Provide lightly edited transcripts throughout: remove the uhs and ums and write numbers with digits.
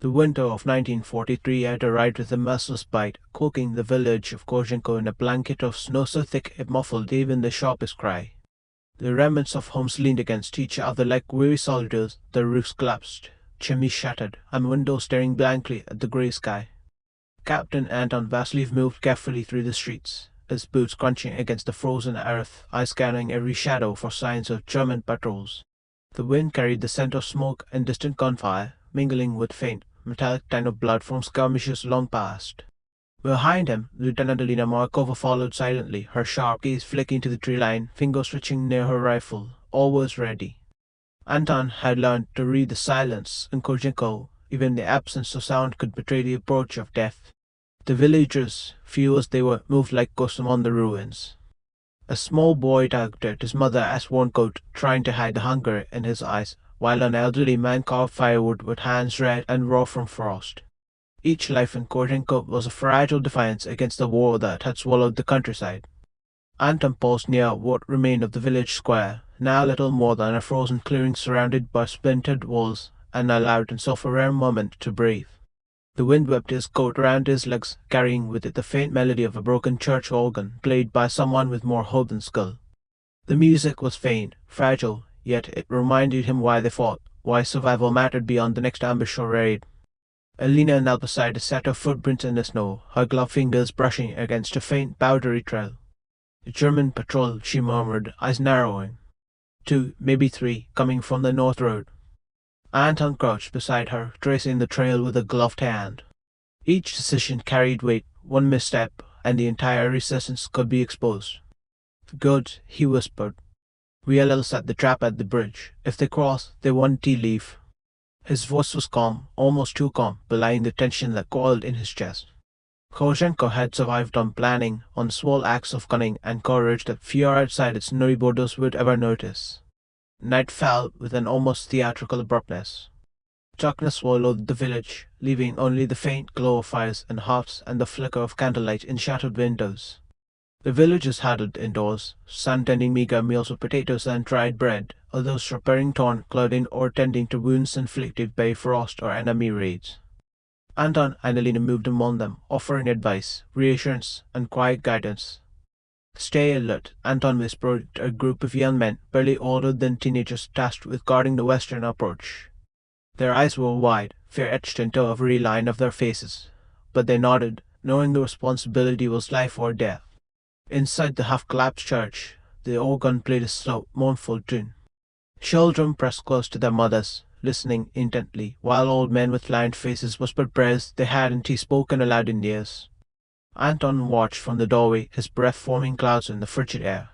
The winter of 1943 had arrived with a merciless bite, cloaking the village of Korzhenko in a blanket of snow so thick it muffled even the sharpest cry. The remnants of homes leaned against each other like weary soldiers, their roofs collapsed, chimneys shattered, and windows staring blankly at the grey sky. Captain Anton Vassiliev moved carefully through the streets, his boots crunching against the frozen earth, eyes scanning every shadow for signs of German patrols. The wind carried the scent of smoke and distant gunfire, mingling with faint, metallic tang of blood from skirmishes long past. Behind him, Lieutenant Elena Markova followed silently, her sharp gaze flicking to the tree line, fingers switching near her rifle, always ready. Anton had learned to read the silence in Korzhenko. Even the absence of sound could betray the approach of death. The villagers, few as they were, moved like ghosts among the ruins. A small boy tugged at his mother's worn coat, trying to hide the hunger in his eyes, while an elderly man carved firewood with hands red and raw from frost. Each life in Korzhenko was a fragile defiance against the war that had swallowed the countryside. Anton paused near what remained of the village square, now little more than a frozen clearing surrounded by splintered walls, and allowed himself a rare moment to breathe. The wind whipped his coat round his legs, carrying with it the faint melody of a broken church organ, played by someone with more hope than skill. The music was faint, fragile, yet it reminded him why they fought, why survival mattered beyond the next ambush or raid. Elena knelt beside a set of footprints in the snow, her gloved fingers brushing against a faint, powdery trail. "The German patrol," she murmured, eyes narrowing. "2, maybe 3, coming from the north road." Anton crouched beside her, tracing the trail with a gloved hand. Each decision carried weight. One misstep, and the entire resistance could be exposed. "Good," he whispered. "We'll set the trap at the bridge. If they cross, they won't leave." His voice was calm, almost too calm, belying the tension that coiled in his chest. Korzhenko had survived on planning, on small acts of cunning and courage that few outside its snowy borders would ever notice. Night fell with an almost theatrical abruptness. Darkness swallowed the village, leaving only the faint glow of fires and hearths and the flicker of candlelight in shattered windows. The villagers huddled indoors, some tending meager meals of potatoes and dried bread, others repairing torn clothing or tending to wounds inflicted by frost or enemy raids. Anton and Elena moved among them, offering advice, reassurance, and quiet guidance. "Stay alert," Anton whispered to a group of young men, barely older than teenagers tasked with guarding the western approach. Their eyes were wide, fear etched into every line of their faces, but they nodded, knowing the responsibility was life or death. Inside the half-collapsed church, the organ played a slow, mournful tune. Children pressed close to their mothers, listening intently, while old men with lined faces whispered prayers they hadn't spoken aloud in years. Anton watched from the doorway, his breath forming clouds in the frigid air.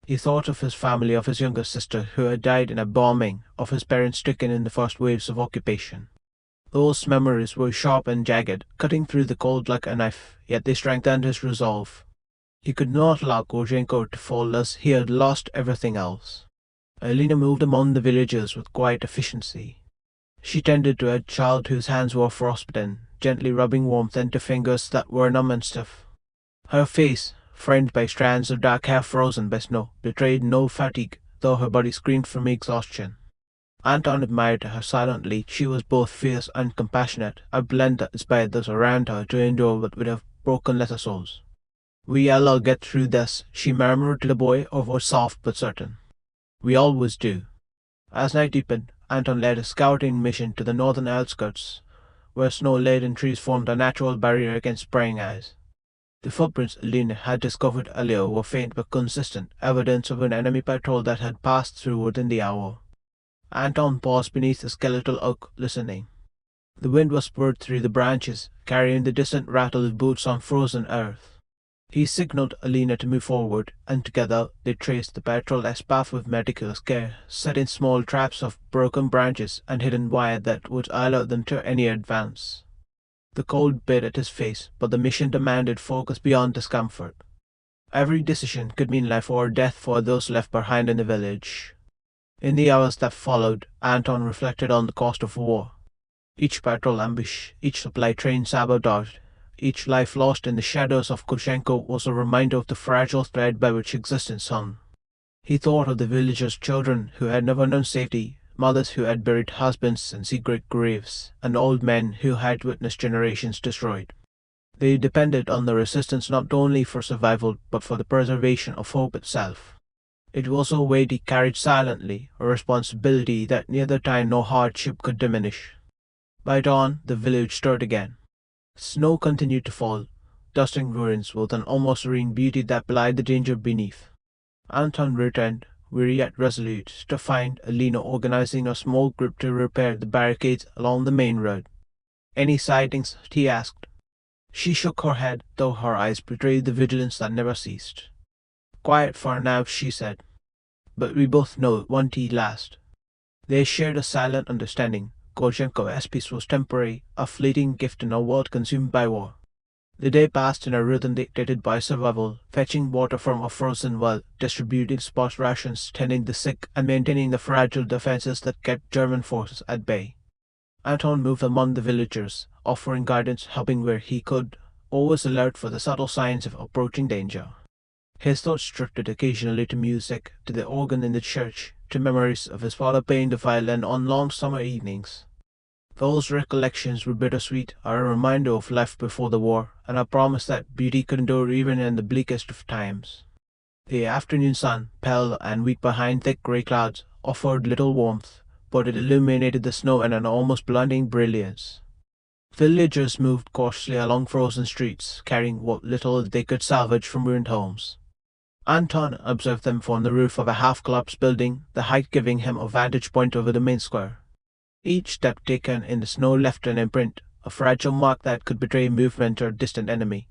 He thought of his family, of his younger sister who had died in a bombing, of his parents stricken in the first waves of occupation. Those memories were sharp and jagged, cutting through the cold like a knife, yet they strengthened his resolve. He could not allow Korzhenko to fall as he had lost everything else. Elena moved among the villagers with quiet efficiency. She tended to a child whose hands were frostbitten, gently rubbing warmth into fingers that were numb and stiff. Her face, framed by strands of dark hair frozen by snow, betrayed no fatigue, though her body screamed from exhaustion. Anton admired her silently. She was both fierce and compassionate, a blend that inspired those around her to endure what would have broken lesser souls. "We'll all get through this," she murmured to the boy, her voice soft but certain. "We always do." As night deepened, Anton led a scouting mission to the northern outskirts, where snow-laden trees formed a natural barrier against prying eyes. The footprints Elena had discovered earlier were faint but consistent, evidence of an enemy patrol that had passed through within the hour. Anton paused beneath a skeletal oak, listening. The wind whispered through the branches, carrying the distant rattle of boots on frozen earth. He signaled Elena to move forward, and together they traced the patrol's path with meticulous care, setting small traps of broken branches and hidden wire that would alert them to any advance. The cold bit at his face, but the mission demanded focus beyond discomfort. Every decision could mean life or death for those left behind in the village. In the hours that followed, Anton reflected on the cost of war. Each patrol ambush, each supply train sabotaged, each life lost in the shadows of Korzhenko was a reminder of the fragile thread by which existence hung. He thought of the villagers' children who had never known safety, mothers who had buried husbands in secret graves, and old men who had witnessed generations destroyed. They depended on the resistance not only for survival but for the preservation of hope itself. It was a weight he carried silently, a responsibility that neither time nor hardship could diminish. By dawn, the village stirred again. Snow continued to fall, dusting ruins with an almost serene beauty that belied the danger beneath. Anton returned, weary yet resolute, to find Elena organizing a small group to repair the barricades along the main road. "Any sightings?" he asked. She shook her head, though her eyes betrayed the vigilance that never ceased. "Quiet for now," she said. "But we both know it won't last." They shared a silent understanding. Korzhenko's peace was temporary, a fleeting gift in a world consumed by war. The day passed in a rhythm dictated by survival, fetching water from a frozen well, distributing spot rations, tending the sick, and maintaining the fragile defenses that kept German forces at bay. Anton moved among the villagers, offering guidance, helping where he could, always alert for the subtle signs of approaching danger. His thoughts drifted occasionally to music, to the organ in the church, to memories of his father playing the violin on long summer evenings. Those recollections were bittersweet, a reminder of life before the war, and a promise that beauty could endure even in the bleakest of times. The afternoon sun, pale and weak behind thick grey clouds, offered little warmth, but it illuminated the snow in an almost blinding brilliance. Villagers moved cautiously along frozen streets, carrying what little they could salvage from ruined homes. Anton observed them from the roof of a half-collapsed building, the height giving him a vantage point over the main square. Each step taken in the snow left an imprint, a fragile mark that could betray movement or distant enemy.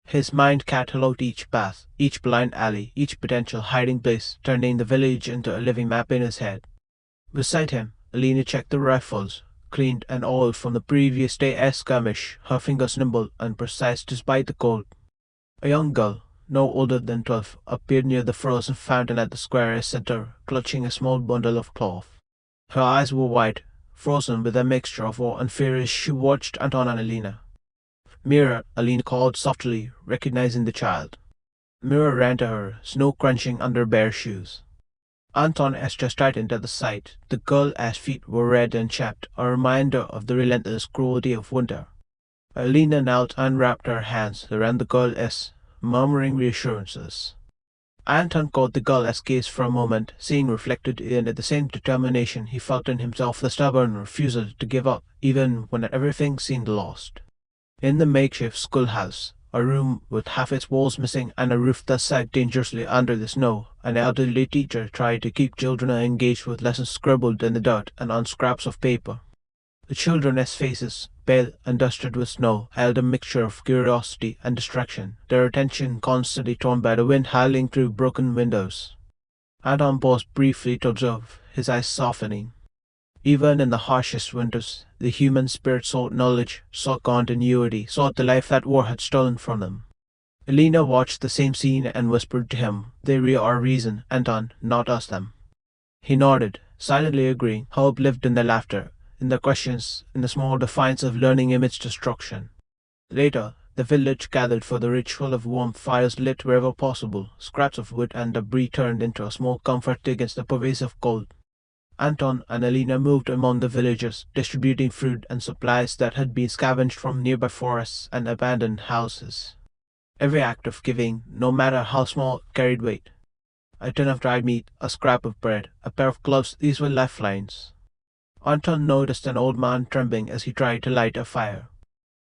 His mind catalogued each path, each blind alley, each potential hiding place, turning the village into a living map in his head. Beside him, Elena checked the rifles, cleaned and oiled from the previous day's skirmish, her fingers nimble and precise despite the cold. A young girl, no older than 12, appeared near the frozen fountain at the square's center, clutching a small bundle of cloth. Her eyes were wide, frozen with a mixture of awe and fear as she watched Anton and Elena. "Mira," Elena called softly, recognizing the child. Mira ran to her, snow crunching under bare shoes. Anton's chest tightened at the sight. The girl's feet were red and chapped, a reminder of the relentless cruelty of winter. Elena knelt and wrapped her hands around the girl's, murmuring reassurances. Anton caught the girl's gaze for a moment, seeing reflected in the same determination he felt in himself, the stubborn refusal to give up, even when everything seemed lost. In the makeshift schoolhouse, a room with half its walls missing and a roof that sagged dangerously under the snow, an elderly teacher tried to keep children engaged with lessons scribbled in the dirt and on scraps of paper. The children's faces, pale and dusted with snow, held a mixture of curiosity and distraction, their attention constantly torn by the wind howling through broken windows. Anton paused briefly to observe, his eyes softening. Even in the harshest winters, the human spirit sought knowledge, sought continuity, sought the life that war had stolen from them. Elena watched the same scene and whispered to him, "They are reason, Anton, not us them." He nodded, silently agreeing. Hope lived in their laughter, in the questions, in the small defiance of learning amidst destruction. Later, the village gathered for the ritual of warmth, fires lit wherever possible, scraps of wood and debris turned into a small comfort against the pervasive cold. Anton and Elena moved among the villagers, distributing food and supplies that had been scavenged from nearby forests and abandoned houses. Every act of giving, no matter how small, carried weight. A tin of dried meat, a scrap of bread, a pair of gloves, these were lifelines. Anton noticed an old man trembling as he tried to light a fire.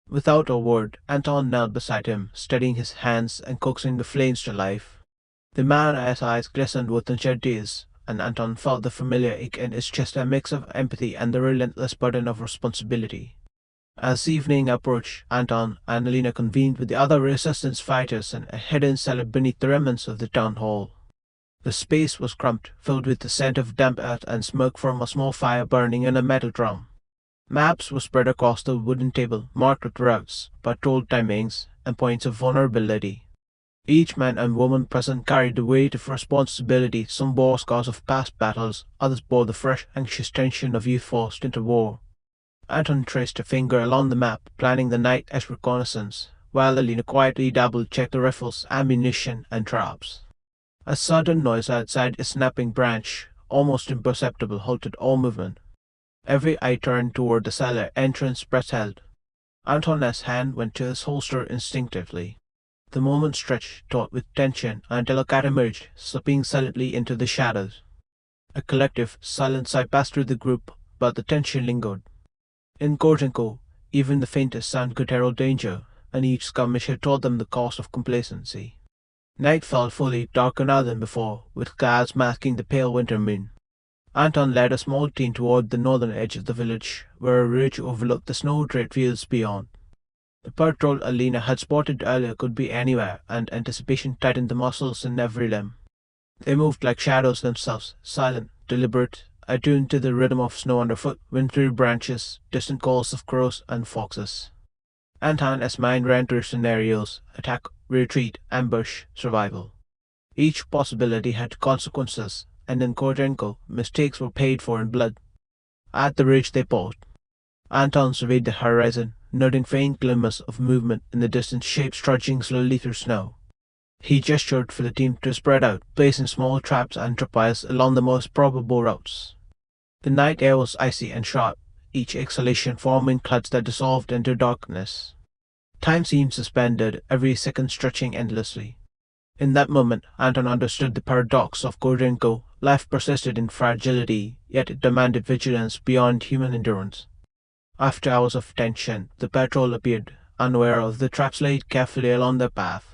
Without a word, Anton knelt beside him, steadying his hands and coaxing the flames to life. The man's eyes glistened with unshed tears, and Anton felt the familiar ache in his chest, a mix of empathy and the relentless burden of responsibility. As evening approached, Anton and Elena convened with the other resistance fighters in a hidden cellar beneath the remnants of the town hall. The space was cramped, filled with the scent of damp earth and smoke from a small fire burning in a metal drum. Maps were spread across the wooden table, marked with routes, patrol timings, and points of vulnerability. Each man and woman present carried the weight of responsibility. Some bore scars of past battles, others bore the fresh, anxious tension of youth forced into war. Anton traced a finger along the map, planning the night as reconnaissance, while Elena quietly double-checked the rifles, ammunition, and traps. A sudden noise outside a snapping branch, almost imperceptible, halted all movement. Every eye turned toward the cellar entrance Brett held. Anton's hand went to his holster instinctively. The moment stretched, taut with tension, until a cat emerged, slipping silently into the shadows. A collective, silent sigh passed through the group, but the tension lingered. In Korzhenko, even the faintest sound could herald danger, and each skirmish had taught them the cost of complacency. Night fell fully, darker now than before, with clouds masking the pale winter moon. Anton led a small team toward the northern edge of the village, where a ridge overlooked the snow-draped fields beyond. The patrol Elena had spotted earlier could be anywhere, and anticipation tightened the muscles in every limb. They moved like shadows themselves, silent, deliberate, attuned to the rhythm of snow underfoot, wintry branches, distant calls of crows and foxes. Anton's mind ran through scenarios: attack, retreat, ambush, survival. Each possibility had consequences, and in Korzhenko, mistakes were paid for in blood. At the ridge they paused. Anton surveyed the horizon, noting faint glimmers of movement in the distant shapes trudging slowly through snow. He gestured for the team to spread out, placing small traps and trapwires along the most probable routes. The night air was icy and sharp, each exhalation forming clouds that dissolved into darkness. Time seemed suspended, every second stretching endlessly. In that moment, Anton understood the paradox of Korzhenko. Life persisted in fragility, yet it demanded vigilance beyond human endurance. After hours of tension, the patrol appeared, unaware of the traps laid carefully along their path.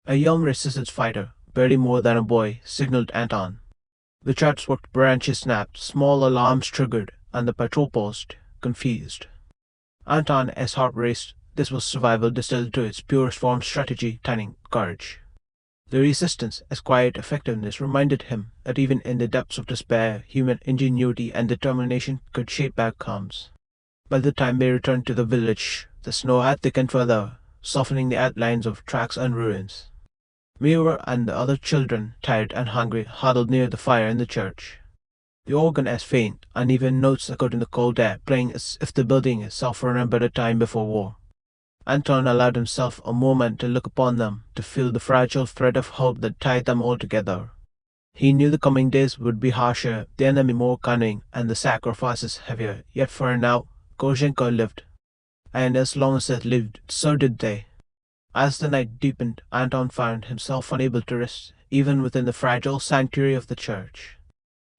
A young resistance fighter, barely more than a boy, signaled Anton. The traps worked, branches snapped, small alarms triggered, and the patrol paused, confused. Anton's heart raced. This was survival distilled to its purest form: strategy, timing, courage. The resistance, as quiet effectiveness, reminded him that even in the depths of despair, human ingenuity and determination could shape outcomes. By the time they returned to the village, the snow had thickened further, softening the outlines of tracks and ruins. Mira and the other children, tired and hungry, huddled near the fire in the church. The organ, as faint, uneven notes echoed in the cold air, playing as if the building itself remembered a time before war. Anton allowed himself a moment to look upon them, to feel the fragile thread of hope that tied them all together. He knew the coming days would be harsher, the enemy more cunning, and the sacrifices heavier, yet for now, Korzhenko lived. And as long as it lived, so did they. As the night deepened, Anton found himself unable to rest, even within the fragile sanctuary of the church.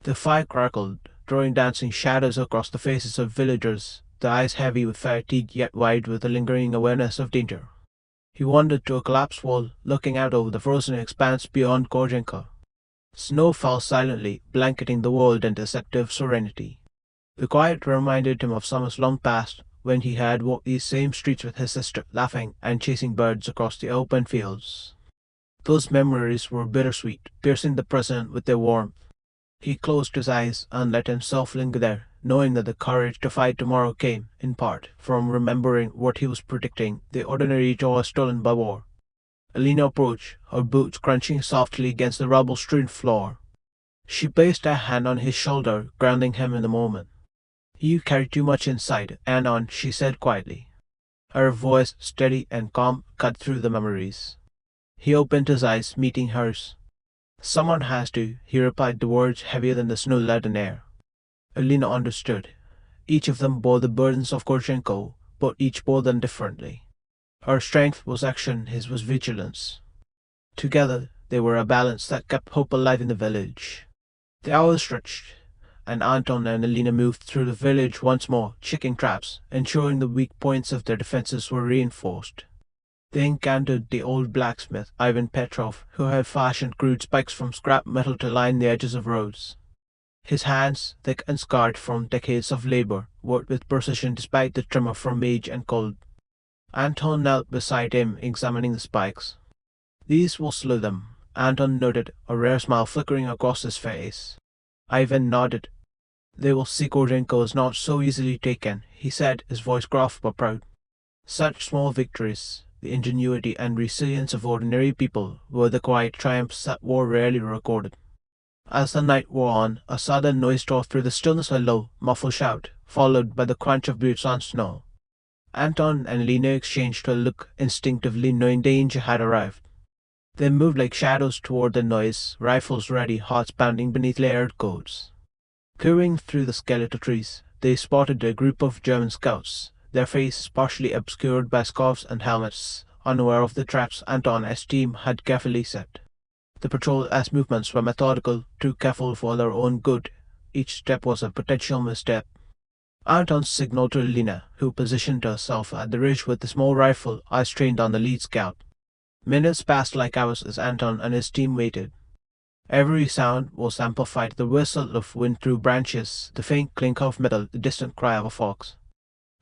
The fire crackled, throwing dancing shadows across the faces of villagers, the eyes heavy with fatigue yet wide with a lingering awareness of danger. He wandered to a collapsed wall, looking out over the frozen expanse beyond Korzhenko. Snow fell silently, blanketing the world in deceptive serenity. The quiet reminded him of summers long past, when he had walked these same streets with his sister, laughing and chasing birds across the open fields. Those memories were bittersweet, piercing the present with their warmth. He closed his eyes and let himself linger there, knowing that the courage to fight tomorrow came, in part, from remembering what he was predicting, the ordinary joy stolen by war. Elena approached, her boots crunching softly against the rubble-strewn floor. She placed her hand on his shoulder, grounding him in the moment. "You carry too much inside, Anton," she said quietly. Her voice, steady and calm, cut through the memories. He opened his eyes, meeting hers. "Someone has to," he replied, the words heavier than the snow-laden air. Elena understood. Each of them bore the burdens of Korzhenko, but each bore them differently. Her strength was action, his was vigilance. Together, they were a balance that kept hope alive in the village. The hours stretched, and Anton and Elena moved through the village once more, checking traps, ensuring the weak points of their defenses were reinforced. They encountered the old blacksmith, Ivan Petrov, who had fashioned crude spikes from scrap metal to line the edges of roads. His hands, thick and scarred from decades of labor, worked with precision despite the tremor from age and cold. Anton knelt beside him, examining the spikes. "These will slow them," Anton noted, a rare smile flickering across his face. Ivan nodded. "They will see Korzhenko is not so easily taken," he said, his voice gruff but proud. Such small victories, the ingenuity and resilience of ordinary people, were the quiet triumphs that war rarely recorded. As the night wore on, a sudden noise tore through the stillness, a low, muffled shout, followed by the crunch of boots on snow. Anton and Lena exchanged a look, instinctively knowing danger had arrived. They moved like shadows toward the noise, rifles ready, hearts pounding beneath layered coats. Peering through the skeletal trees, they spotted a group of German scouts, their faces partially obscured by scarves and helmets, unaware of the traps Anton and his team had carefully set. The patrol's movements were methodical, too careful for their own good. Each step was a potential misstep. Anton signaled to Elena, who positioned herself at the ridge with a small rifle, eyes trained on the lead scout. Minutes passed like hours as Anton and his team waited. Every sound was amplified, the whistle of wind through branches, the faint clink of metal, the distant cry of a fox.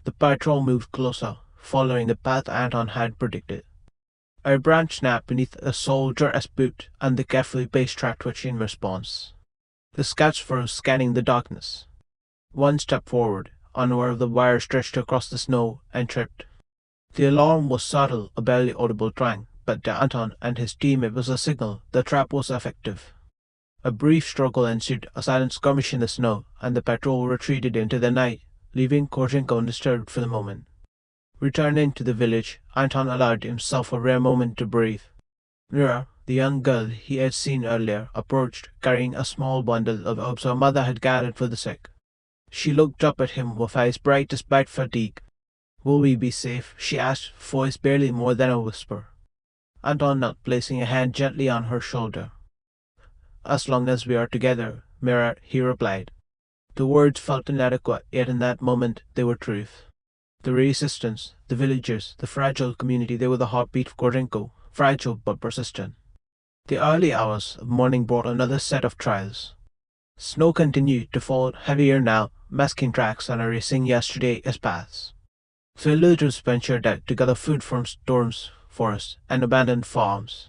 The patrol moved closer, following the path Anton had predicted. A branch snapped beneath a soldier's boot, and the carefully placed trap twitched in response. The scouts froze, scanning the darkness. One stepped forward, unaware of the wire stretched across the snow, and tripped. The alarm was subtle, a barely audible twang, but to Anton and his team it was a signal. The trap was effective. A brief struggle ensued, a silent skirmish in the snow, and the patrol retreated into the night, leaving Korzhenko undisturbed for the moment. Returning to the village, Anton allowed himself a rare moment to breathe. Mira, the young girl he had seen earlier, approached, carrying a small bundle of herbs her mother had gathered for the sick. She looked up at him with eyes bright despite fatigue. "Will we be safe?" she asked, voice barely more than a whisper. Anton knelt, placing a hand gently on her shoulder. "As long as we are together, Mira," he replied. The words felt inadequate, yet in that moment they were truth. The resistance, the villagers, the fragile community, they were the heartbeat of Korzhenko, fragile but persistent. The early hours of morning brought another set of trials. Snow continued to fall, heavier now, masking tracks and erasing yesterday's paths. Villagers ventured out to gather food from storms, forests, and abandoned farms.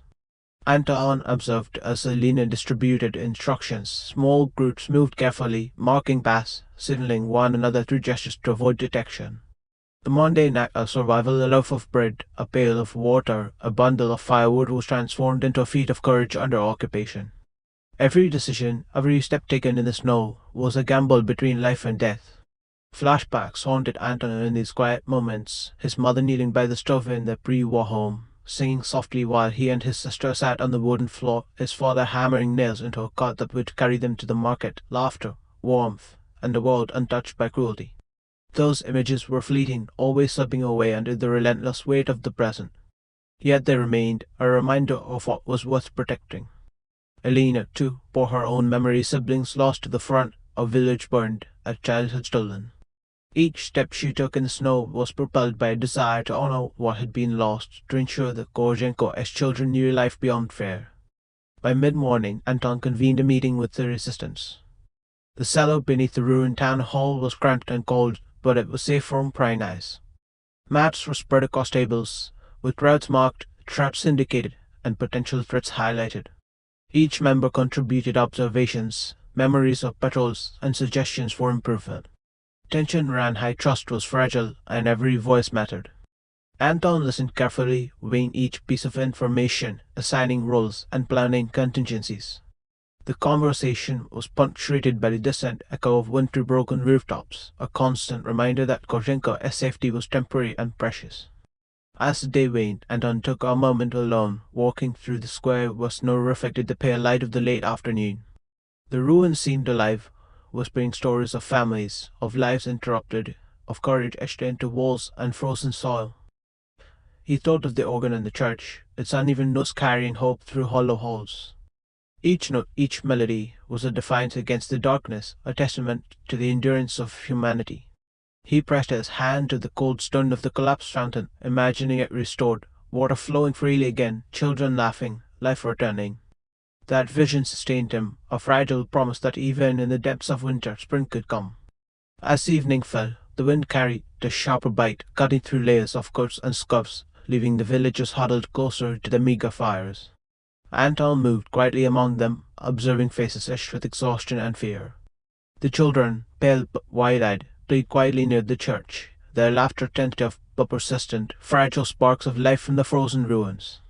Anton observed as Elena distributed instructions. Small groups moved carefully, marking paths, signaling one another through gestures to avoid detection. The mundane act of survival, a loaf of bread, a pail of water, a bundle of firewood was transformed into a feat of courage under occupation. Every decision, every step taken in the snow, was a gamble between life and death. Flashbacks haunted Anton in these quiet moments, his mother kneeling by the stove in their pre-war home, singing softly while he and his sister sat on the wooden floor, his father hammering nails into a cart that would carry them to the market, laughter, warmth, and a world untouched by cruelty. Those images were fleeting, always slipping away under the relentless weight of the present. Yet they remained, a reminder of what was worth protecting. Elena, too, bore her own memories, siblings lost to the front, a village burned, a childhood stolen. Each step she took in the snow was propelled by a desire to honor what had been lost, to ensure that Korzhenko as children knew life beyond fear. By mid-morning, Anton convened a meeting with the resistance. The cellar beneath the ruined town hall was cramped and cold, but it was safe from prying eyes. Maps were spread across tables, with routes marked, traps indicated, and potential threats highlighted. Each member contributed observations, memories of patrols, and suggestions for improvement. Tension ran high, trust was fragile, and every voice mattered. Anton listened carefully, weighing each piece of information, assigning roles, and planning contingencies. The conversation was punctuated by the distant echo of wintry broken rooftops, a constant reminder that Korzhenko's safety was temporary and precious. As the day waned, Anton took a moment alone, walking through the square where snow reflected the pale light of the late afternoon. The ruins seemed alive, whispering stories of families, of lives interrupted, of courage etched into walls and frozen soil. He thought of the organ in the church, its uneven notes carrying hope through hollow halls. Each note, each melody, was a defiance against the darkness, a testament to the endurance of humanity. He pressed his hand to the cold stone of the collapsed fountain, imagining it restored, water flowing freely again, children laughing, life returning. That vision sustained him, a fragile promise that even in the depths of winter, spring could come. As evening fell, the wind carried a sharper bite, cutting through layers of coats and scarves, leaving the villagers huddled closer to the meager fires. Anton moved quietly among them, observing faces etched with exhaustion and fear. The children, pale but wide-eyed, played quietly near the church, their laughter tentative but persistent, fragile sparks of life from the frozen ruins.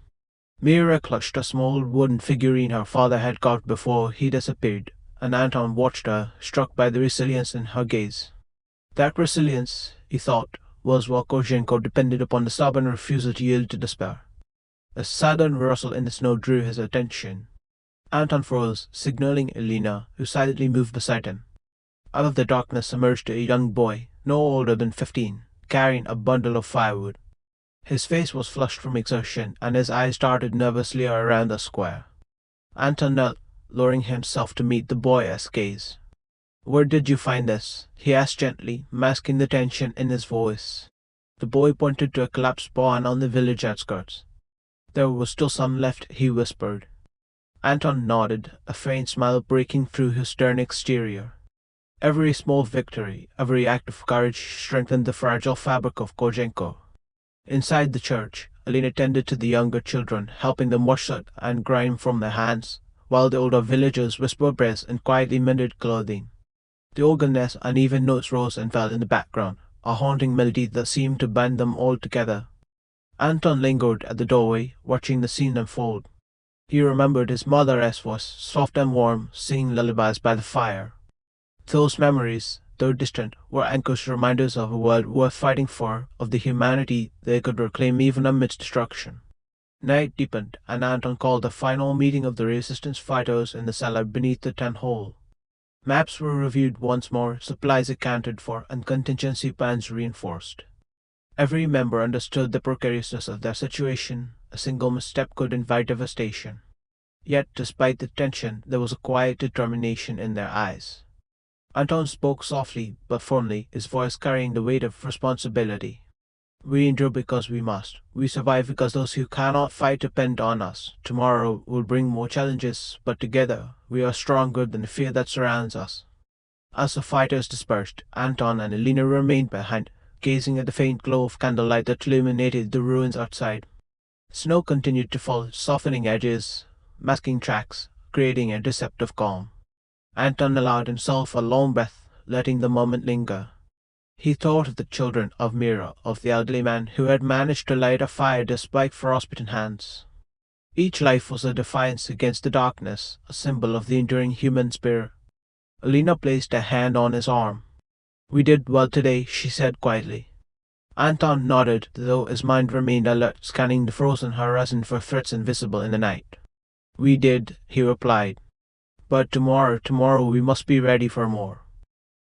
Mira clutched a small wooden figurine her father had carved before he disappeared, and Anton watched her, struck by the resilience in her gaze. That resilience, he thought, was what Korzhenko depended upon, the stubborn refusal to yield to despair. A sudden rustle in the snow drew his attention. Anton froze, signaling Elena, who silently moved beside him. Out of the darkness emerged a young boy, no older than 15, carrying a bundle of firewood. His face was flushed from exertion, and his eyes darted nervously around the square. Anton knelt, lowering himself to meet the boy's gaze. "Where did you find this?" he asked gently, masking the tension in his voice. The boy pointed to a collapsed barn on the village outskirts. "There was still some left," he whispered. Anton nodded, a faint smile breaking through his stern exterior. Every small victory, every act of courage strengthened the fragile fabric of Korzhenko. Inside the church, Elena tended to the younger children, helping them wash soot and grime from their hands, while the older villagers whispered prayers and quietly mended clothing. The organ's uneven notes rose and fell in the background, a haunting melody that seemed to bind them all together. Anton lingered at the doorway, watching the scene unfold. He remembered his mother's voice, soft and warm, singing lullabies by the fire. Those memories, though distant, were anchors, reminders of a world worth fighting for, of the humanity they could reclaim even amidst destruction. Night deepened, and Anton called a final meeting of the resistance fighters in the cellar beneath the tent hole. Maps were reviewed once more, supplies accounted for, and contingency plans reinforced. Every member understood the precariousness of their situation. A single misstep could invite devastation. Yet, despite the tension, there was a quiet determination in their eyes. Anton spoke softly but firmly, his voice carrying the weight of responsibility. "We endure because we must. We survive because those who cannot fight depend on us. Tomorrow will bring more challenges, but together we are stronger than the fear that surrounds us." As the fighters dispersed, Anton and Elena remained behind, gazing at the faint glow of candlelight that illuminated the ruins outside. Snow continued to fall, softening edges, masking tracks, creating a deceptive calm. Anton allowed himself a long breath, letting the moment linger. He thought of the children, of Mira, of the elderly man who had managed to light a fire despite frostbitten hands. Each life was a defiance against the darkness, a symbol of the enduring human spirit. Elena placed a hand on his arm. "We did well today," she said quietly. Anton nodded, though his mind remained alert, scanning the frozen horizon for threats invisible in the night. "We did," he replied. "But tomorrow we must be ready for more."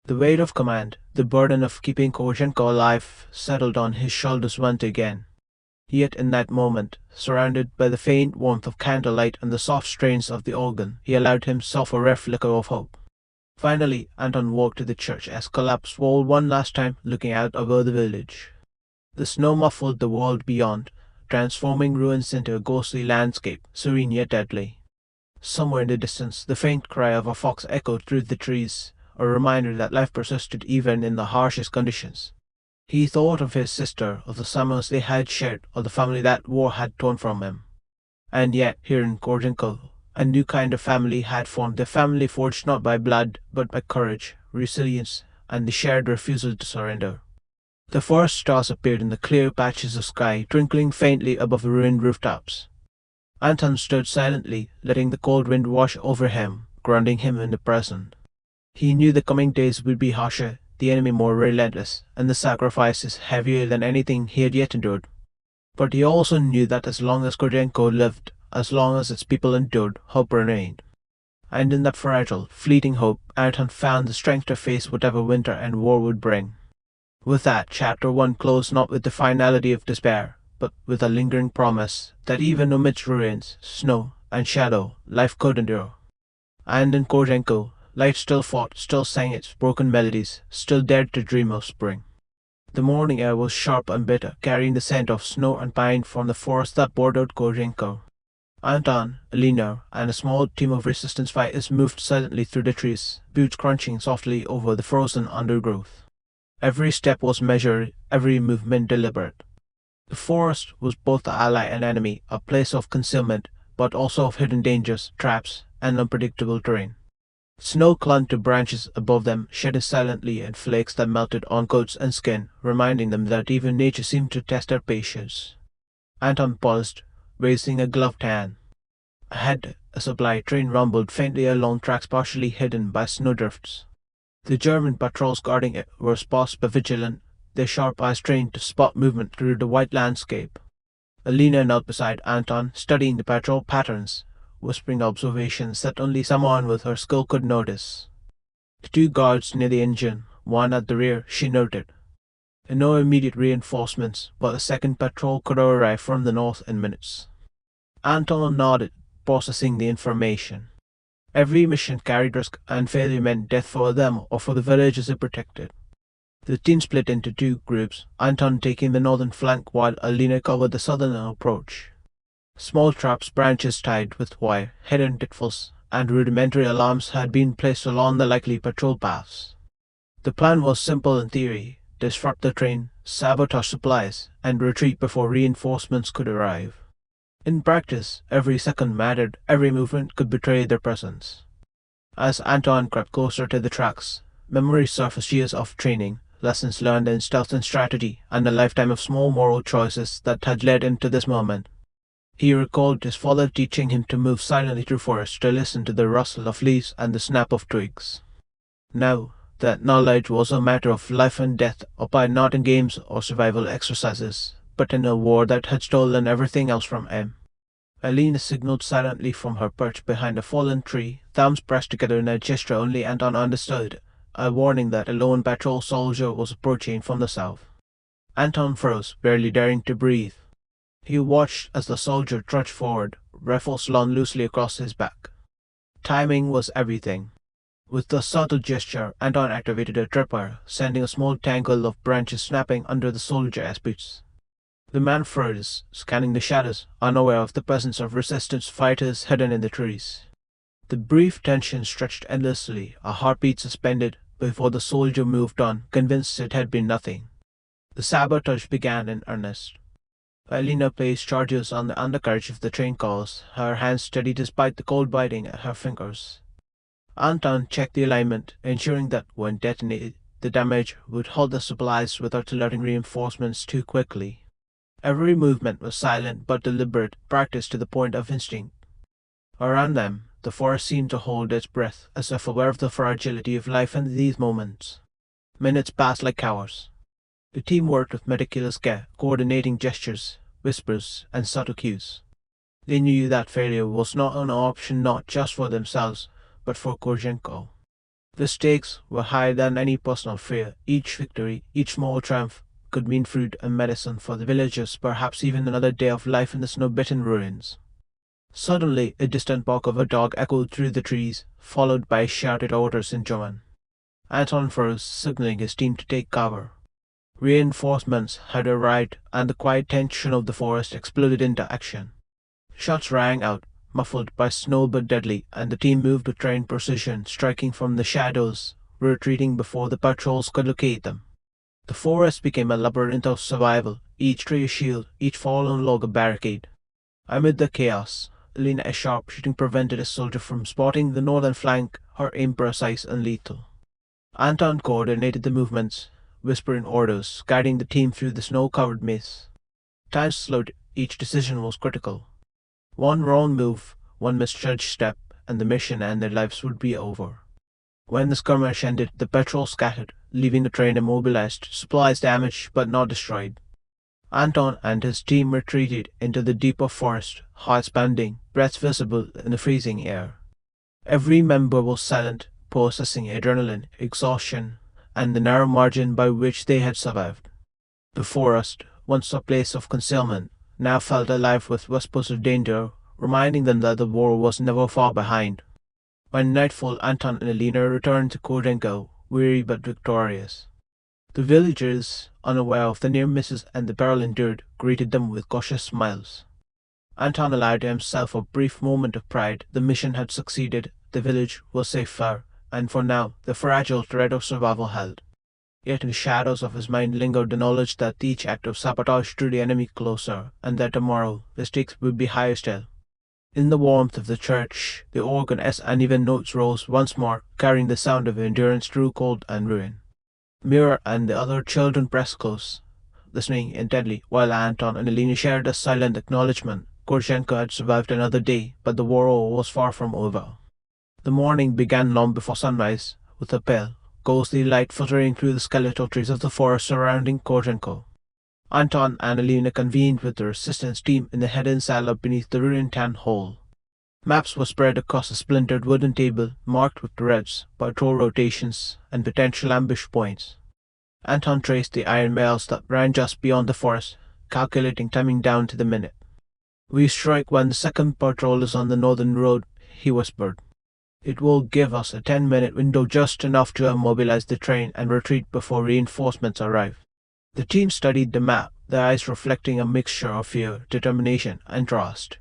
The weight of command, the burden of keeping Korzhenko alive, settled on his shoulders once again. Yet in that moment, surrounded by the faint warmth of candlelight and the soft strains of the organ, he allowed himself a rare flicker of hope. Finally, Anton walked to the church as collapse rolled one last time, looking out over the village. The snow muffled the world beyond, transforming ruins into a ghostly landscape, serene yet deadly. Somewhere in the distance, the faint cry of a fox echoed through the trees, a reminder that life persisted even in the harshest conditions. He thought of his sister, of the summers they had shared, of the family that war had torn from him. And yet, here in Korzhenko, a new kind of family had formed, a family forged not by blood, but by courage, resilience, and the shared refusal to surrender. The first stars appeared in the clear patches of sky, twinkling faintly above the ruined rooftops. Anton stood silently, letting the cold wind wash over him, grounding him in the present. He knew the coming days would be harsher, the enemy more relentless, and the sacrifices heavier than anything he had yet endured. But he also knew that as long as Korzhenko lived, as long as its people endured, hope remained. And in that fragile, fleeting hope, Anton found the strength to face whatever winter and war would bring. With that, Chapter 1 closed not with the finality of despair, but with a lingering promise that even amidst ruins, snow, and shadow, life could endure. And in Korzhenko, life still fought, still sang its broken melodies, still dared to dream of spring. The morning air was sharp and bitter, carrying the scent of snow and pine from the forest that bordered Korzhenko. Anton, Elena, and a small team of resistance fighters moved silently through the trees, boots crunching softly over the frozen undergrowth. Every step was measured, every movement deliberate. The forest was both ally and enemy, a place of concealment, but also of hidden dangers, traps, and unpredictable terrain. Snow clung to branches above them, shedding silently in flakes that melted on coats and skin, reminding them that even nature seemed to test their patience. Anton paused, raising a gloved hand. Ahead, a supply train rumbled faintly along tracks partially hidden by snowdrifts. The German patrols guarding it were sparse but vigilant, their sharp eyes trained to spot movement through the white landscape. Elena knelt beside Anton, studying the patrol patterns, whispering observations that only someone with her skill could notice. The two guards near the engine, one at the rear, she noted. And no immediate reinforcements, but a second patrol could arrive from the north in minutes. Anton nodded, processing the information. Every mission carried risk, and failure meant death for them or for the villages it protected. The team split into two groups, Anton taking the northern flank while Elena covered the southern approach. Small traps, branches tied with wire, hidden pitfalls, and rudimentary alarms had been placed along the likely patrol paths. The plan was simple in theory: disrupt the train, sabotage supplies, and retreat before reinforcements could arrive. In practice, every second mattered, every movement could betray their presence. As Anton crept closer to the tracks, memory surfaced: years of training, lessons learned in stealth and strategy, and a lifetime of small moral choices that had led him to this moment. He recalled his father teaching him to move silently through forests, to listen to the rustle of leaves and the snap of twigs. Now, that knowledge was a matter of life and death, applied not in games or survival exercises, but in a war that had stolen everything else from him. Elena signaled silently from her perch behind a fallen tree, thumbs pressed together in a gesture only Anton understood, a warning that a lone patrol soldier was approaching from the south. Anton froze, barely daring to breathe. He watched as the soldier trudged forward, rifle slung loosely across his back. Timing was everything. With a subtle gesture, Anton activated a tripwire, sending a small tangle of branches snapping under the soldier's boots. The man froze, scanning the shadows, unaware of the presence of resistance fighters hidden in the trees. The brief tension stretched endlessly, a heartbeat suspended, before the soldier moved on, convinced it had been nothing. The sabotage began in earnest. Elena placed charges on the undercarriage of the train cars, her hands steady despite the cold biting at her fingers. Anton checked the alignment, ensuring that when detonated, the damage would halt the supplies without alerting reinforcements too quickly. Every movement was silent but deliberate, practiced to the point of instinct. Around them, the forest seemed to hold its breath, as if aware of the fragility of life in these moments. Minutes passed like hours. The team worked with meticulous care, coordinating gestures, whispers, and subtle cues. They knew that failure was not an option, not just for themselves, but for Korzhenko. The stakes were higher than any personal fear. Each victory, each small triumph, could mean food and medicine for the villagers, perhaps even another day of life in the snow-bitten ruins. Suddenly, a distant bark of a dog echoed through the trees, followed by shouted orders in German. Anton froze, signaling his team to take cover. Reinforcements had arrived, and the quiet tension of the forest exploded into action. Shots rang out, muffled by snow but deadly, and the team moved with trained precision, striking from the shadows, retreating before the patrols could locate them. The forest became a labyrinth of survival, each tree a shield, each fallen log a barricade. Amid the chaos, Elena's sharp shooting prevented a soldier from spotting the northern flank, her aim precise and lethal. Anton coordinated the movements, whispering orders, guiding the team through the snow-covered maze. Time slowed, each decision was critical. One wrong move, one misjudged step, and the mission and their lives would be over. When the skirmish ended, the patrol scattered, leaving the train immobilized, supplies damaged but not destroyed. Anton and his team retreated into the deeper forest, hearts pounding, breaths visible in the freezing air. Every member was silent, processing adrenaline, exhaustion, and the narrow margin by which they had survived. The forest, once a place of concealment, now felt alive with whispers of danger, reminding them that the war was never far behind. By nightfall, Anton and Elena returned to Korzhenko, weary but victorious. The villagers, unaware of the near misses and the peril endured, greeted them with cautious smiles. Anton allowed himself a brief moment of pride. The mission had succeeded, the village was safer, and for now the fragile thread of survival held. Yet in the shadows of his mind lingered the knowledge that each act of sabotage drew the enemy closer, and that tomorrow the stakes would be higher still. In the warmth of the church, the organ's uneven notes rose once more, carrying the sound of endurance through cold and ruin. Mira and the other children pressed close, listening intently, while Anton and Elena shared a silent acknowledgement. Korzhenko had survived another day, but the war was far from over. The morning began long before sunrise, with a pale, ghostly light filtering through the skeletal trees of the forest surrounding Korzhenko. Anton and Elena convened with the resistance team in the hidden silo beneath the ruined town hall. Maps were spread across a splintered wooden table marked with routes, patrol rotations, and potential ambush points. Anton traced the iron rails that ran just beyond the forest, calculating timing down to the minute. "We strike when the second patrol is on the northern road," he whispered. "It will give us a 10-minute window, just enough to immobilize the train and retreat before reinforcements arrive." The team studied the map, their eyes reflecting a mixture of fear, determination, and trust.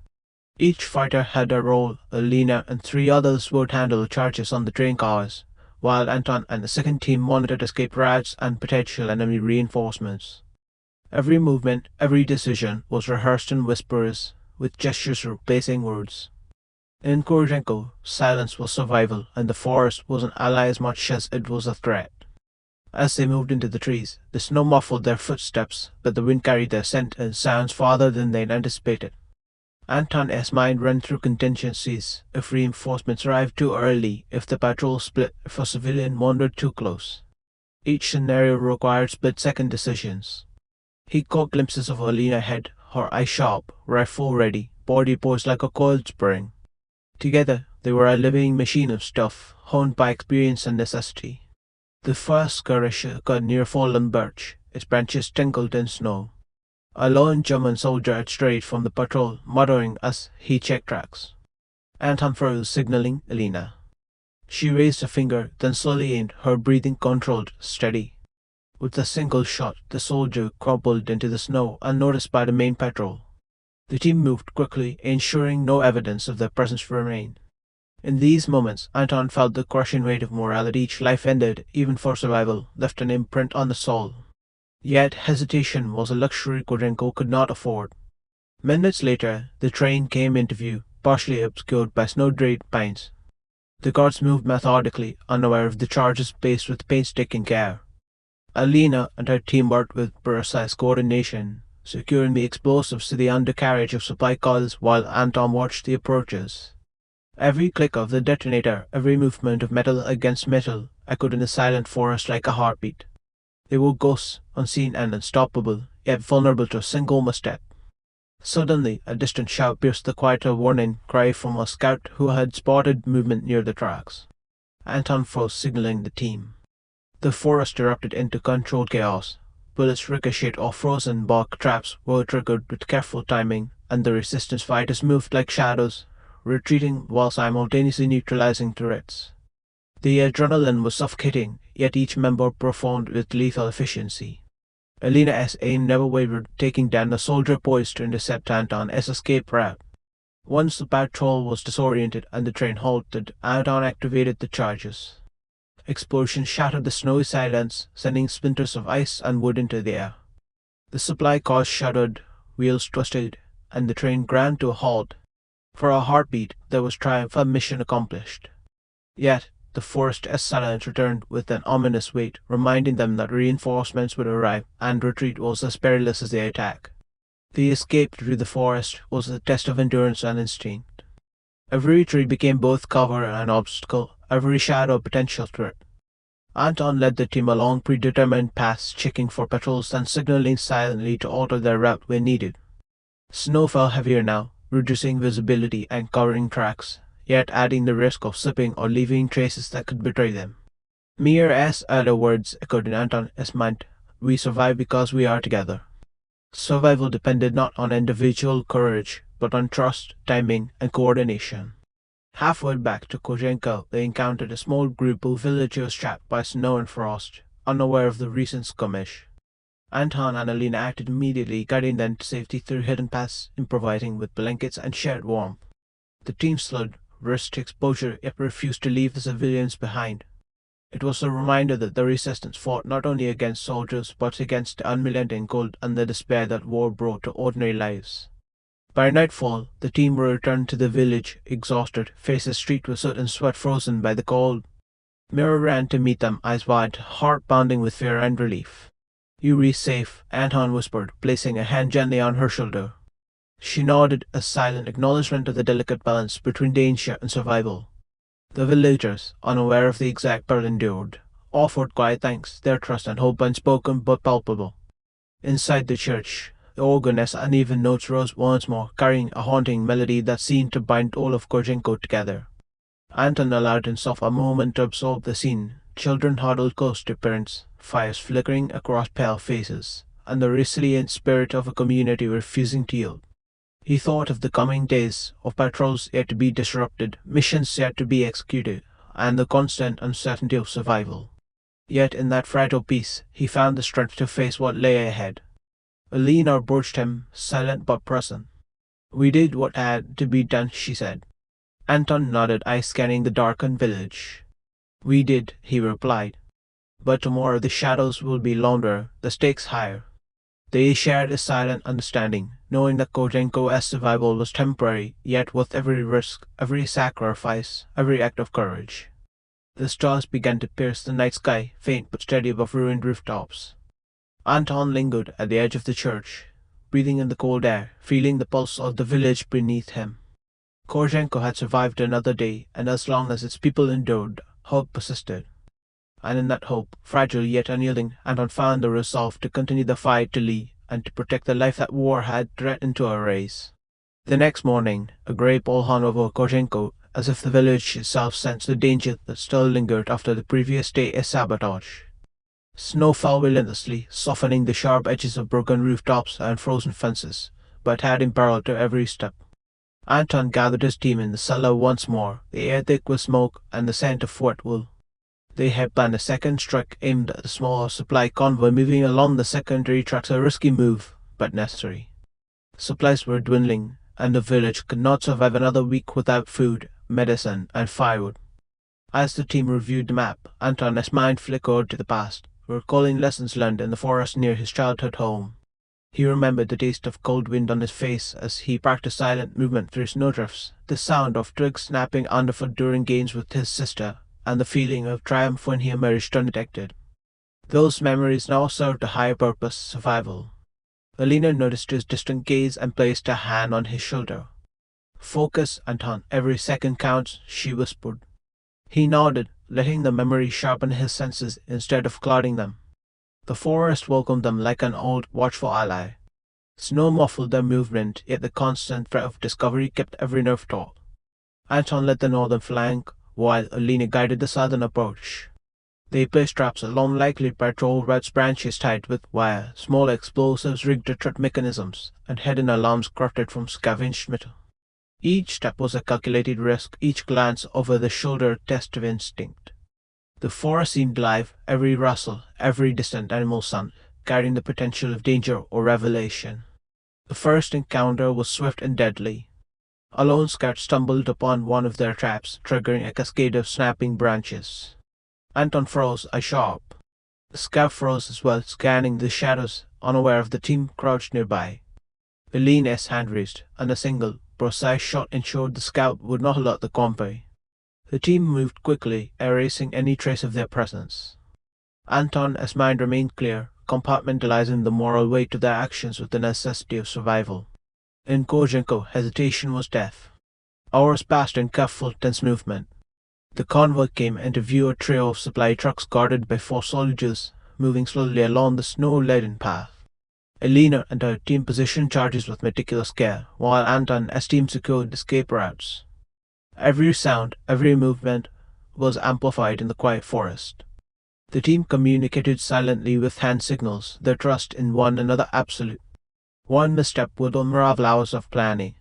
Each fighter had a role. Elena and three others would handle charges on the train cars, while Anton and the second team monitored escape routes and potential enemy reinforcements. Every movement, every decision was rehearsed in whispers, with gestures replacing words. In Korzhenko, silence was survival, and the forest was an ally as much as it was a threat. As they moved into the trees, the snow muffled their footsteps, but the wind carried their scent and sounds farther than they'd anticipated. Anton's mind ran through contingencies: if reinforcements arrived too early, if the patrol split, if a civilian wandered too close. Each scenario required split-second decisions. He caught glimpses of Elena ahead, her eyes sharp, rifle ready, body poised like a coiled spring. Together, they were a living machine of stuff, honed by experience and necessity. The first skirmish occurred near fallen birch. Its branches tinkled in snow. A lone German soldier had strayed from the patrol, muttering as he checked tracks. Anton froze, signaling Elena. She raised a finger, then slowly aimed, her breathing controlled, steady. With a single shot, the soldier crumpled into the snow, unnoticed by the main patrol. The team moved quickly, ensuring no evidence of their presence remained. In these moments, Anton felt the crushing weight of morality. Each life ended, even for survival, left an imprint on the soul. Yet hesitation was a luxury Korzhenko could not afford. Minutes later, the train came into view, partially obscured by snow-draped pines. The guards moved methodically, unaware of the charges paced with painstaking care. Elena and her team worked with precise coordination, securing the explosives to the undercarriage of supply cars while Anton watched the approaches. Every click of the detonator, every movement of metal against metal, echoed in the silent forest like a heartbeat. They were ghosts, unseen and unstoppable, yet vulnerable to a single misstep. Suddenly, a distant shout pierced the quieter warning cry from a scout who had spotted movement near the tracks. Anton froze, signaling the team. The forest erupted into controlled chaos. Bullets ricocheted off frozen bark, traps were triggered with careful timing, and the resistance fighters moved like shadows, retreating while simultaneously neutralizing turrets. The adrenaline was suffocating, yet each member performed with lethal efficiency. Elena's aim never wavered, taking down the soldier poised to intercept Anton's escape route. Once the patrol was disoriented and the train halted, Anton activated the charges. Explosions shattered the snowy silence, sending splinters of ice and wood into the air. The supply cars shuddered, wheels twisted, and the train ground to a halt. For a heartbeat, there was triumph and mission accomplished. Yet, the forest's silence returned with an ominous weight, reminding them that reinforcements would arrive, and retreat was as perilous as the attack. The escape through the forest was a test of endurance and instinct. Every tree became both cover and obstacle, every shadow a potential threat. Anton led the team along predetermined paths, checking for patrols and signaling silently to alter their route when needed. Snow fell heavier now, reducing visibility and covering tracks, yet adding the risk of slipping or leaving traces that could betray them. Mere as other words echoed in Anton's mind. We survive because we are together. Survival depended not on individual courage, but on trust, timing, and coordination. Halfway back to Korzhenko, they encountered a small group of villagers trapped by snow and frost, unaware of the recent skirmish. Anton and Elena acted immediately, guiding them to safety through hidden paths, improvising with blankets and shared warmth. The team slowed, risked exposure, yet refused to leave the civilians behind. It was a reminder that the resistance fought not only against soldiers, but against the unrelenting cold and the despair that war brought to ordinary lives. By nightfall, the team returned to the village, exhausted, faces streaked with soot and sweat frozen by the cold. Mira ran to meet them, eyes wide, heart pounding with fear and relief. "Yuri's safe," Anton whispered, placing a hand gently on her shoulder. She nodded, a silent acknowledgement of the delicate balance between danger and survival. The villagers, unaware of the exact peril endured, offered quiet thanks, their trust and hope unspoken but palpable. Inside the church, The organ's uneven notes rose once more, carrying a haunting melody that seemed to bind all of Korzhenko together. Anton allowed himself a moment to absorb the scene. Children huddled close to parents, fires flickering across pale faces, and the resilient spirit of a community refusing to yield. He thought of the coming days, of patrols yet to be disrupted, missions yet to be executed, and the constant uncertainty of survival. Yet in that fragile peace, he found the strength to face what lay ahead. Elena approached him, silent but present. "We did what had to be done," she said. Anton nodded, eyes scanning the darkened village. "We did," he replied. "But tomorrow the shadows will be longer, the stakes higher." They shared a silent understanding, knowing that Korzhenko's survival was temporary, yet with every risk, every sacrifice, every act of courage. The stars began to pierce the night sky, faint but steady above ruined rooftops. Anton lingered at the edge of the church, breathing in the cold air, feeling the pulse of the village beneath him. Korzhenko had survived another day, and as long as its people endured, hope persisted. And in that hope, fragile yet unyielding, Anton found the resolve to continue the fight to Lee and to protect the life that war had threatened to erase. The next morning, a grey pall hung over Korzhenko, as if the village itself sensed the danger that still lingered after the previous day's sabotage. Snow fell relentlessly, softening the sharp edges of broken rooftops and frozen fences, but adding peril to every step. Anton gathered his team in the cellar once more, the air thick with smoke and the scent of wet wool. They had planned a second strike aimed at the small supply convoy moving along the secondary tracks, a risky move, but necessary. Supplies were dwindling, and the village could not survive another week without food, medicine, and firewood. As the team reviewed the map, Anton's mind flickered to the past, recalling lessons learned in the forest near his childhood home. He remembered the taste of cold wind on his face as he practiced silent movement through snowdrifts, the sound of twigs snapping underfoot during games with his sister, and the feeling of triumph when he emerged undetected. Those memories now served a higher purpose: survival. Elena noticed his distant gaze and placed a hand on his shoulder. "Focus, Anton, every second counts," she whispered. He nodded, letting the memory sharpen his senses instead of clouding them. The forest welcomed them like an old, watchful ally. Snow muffled their movement, yet the constant threat of discovery kept every nerve taut. Anton led the northern flank, while Elena guided the southern approach. They placed traps along likely patrol routes, branches tied with wire, small explosives rigged to trap mechanisms, and hidden alarms crafted from scavenged metal. Each step was a calculated risk, each glance over the shoulder a test of instinct. The forest seemed alive, every rustle, every distant animal sound, carrying the potential of danger or revelation. The first encounter was swift and deadly. A lone scout stumbled upon one of their traps, triggering a cascade of snapping branches. Anton froze, eyes sharp. The scout froze as well, scanning the shadows, unaware of the team crouched nearby. Elena's hand raised, and a single, precise shot ensured the scout would not alert the convoy. The team moved quickly, erasing any trace of their presence. Anton's mind remained clear, compartmentalizing the moral weight of their actions with the necessity of survival. In Korzhenko, hesitation was death. Hours passed in careful, tense movement. The convoy came into view, a trio of supply trucks guarded by 4 soldiers, moving slowly along the snow-laden path. Elena and her team positioned charges with meticulous care, while Anton's team secured escape routes. Every sound, every movement was amplified in the quiet forest. The team communicated silently with hand signals, their trust in one another absolute. One misstep would unravel hours of planning.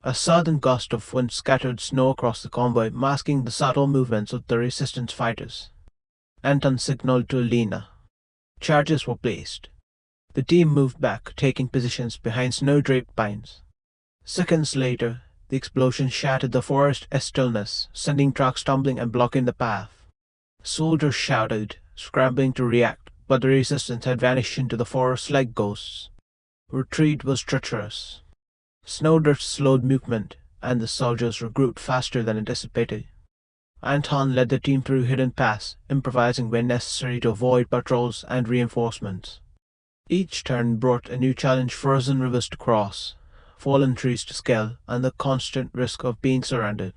A sudden gust of wind scattered snow across the convoy, masking the subtle movements of the resistance fighters. Anton signaled to Elena. Charges were placed. The team moved back, taking positions behind snow-draped pines. Seconds later, the explosion shattered the forest stillness, sending trucks tumbling and blocking the path. Soldiers shouted, scrambling to react, but the resistance had vanished into the forest like ghosts. Retreat was treacherous. Snowdrifts slowed movement, and the soldiers regrouped faster than anticipated. Anton led the team through hidden paths, improvising when necessary to avoid patrols and reinforcements. Each turn brought a new challenge: frozen rivers to cross, fallen trees to scale, and the constant risk of being surrounded.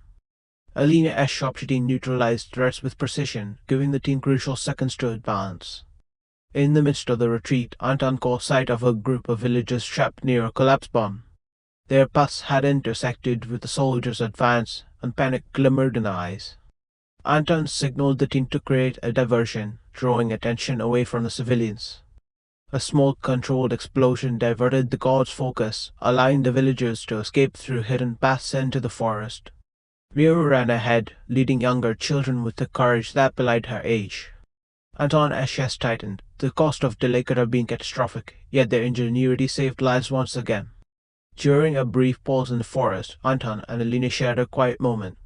Elena's sharpshooting neutralized threats with precision, giving the team crucial seconds to advance. In the midst of the retreat, Anton caught sight of a group of villagers trapped near a collapsed bomb. Their paths had intersected with the soldiers' advance, and panic glimmered in their eyes. Anton signaled the team to create a diversion, drawing attention away from the civilians. A small controlled explosion diverted the guard's focus, allowing the villagers to escape through hidden paths into the forest. Mira ran ahead, leading younger children with the courage that belied her age. Anton's chest tightened. The cost of delay could have been catastrophic, yet their ingenuity saved lives once again. During a brief pause in the forest, Anton and Elena shared a quiet moment.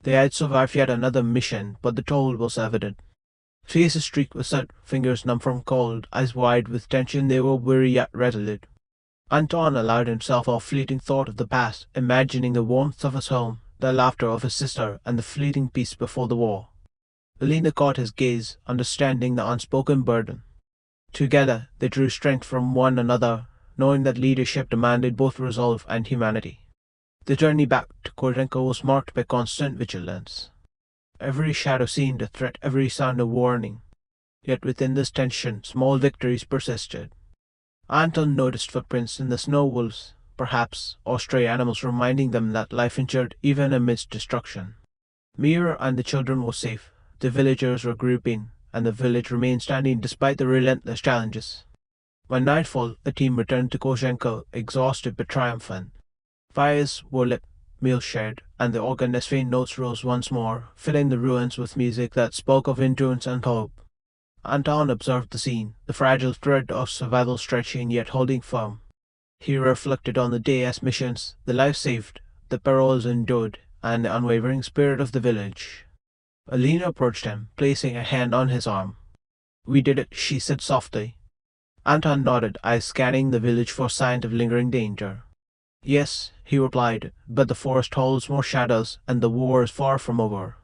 They had survived yet another mission, but the toll was evident. Faces streaked with sweat, fingers numb from cold, eyes wide with tension, they were weary yet resolute. Anton allowed himself a fleeting thought of the past, imagining the warmth of his home, the laughter of his sister, and the fleeting peace before the war. Elena caught his gaze, understanding the unspoken burden. Together, they drew strength from one another, knowing that leadership demanded both resolve and humanity. The journey back to Korzhenko was marked by constant vigilance. Every shadow seemed a threat, every sound a warning. Yet within this tension, small victories persisted. Anton noticed footprints in the snow wolves, perhaps, or stray animals reminding them that life endured even amidst destruction. Mira and the children were safe, the villagers were grouping, and the village remained standing despite the relentless challenges. By nightfall, the team returned to Korzhenko, exhausted but triumphant. Fires were lit, meals shared, and the organist's faint notes rose once more, filling the ruins with music that spoke of endurance and hope. Anton observed the scene, the fragile thread of survival stretching yet holding firm. He reflected on the day's missions, the lives saved, the perils endured, and the unwavering spirit of the village. Elena approached him, placing a hand on his arm. "We did it," she said softly. Anton nodded, eyes scanning the village for signs of lingering danger. "Yes," he replied, "but the forest holds more shadows, and the war is far from over."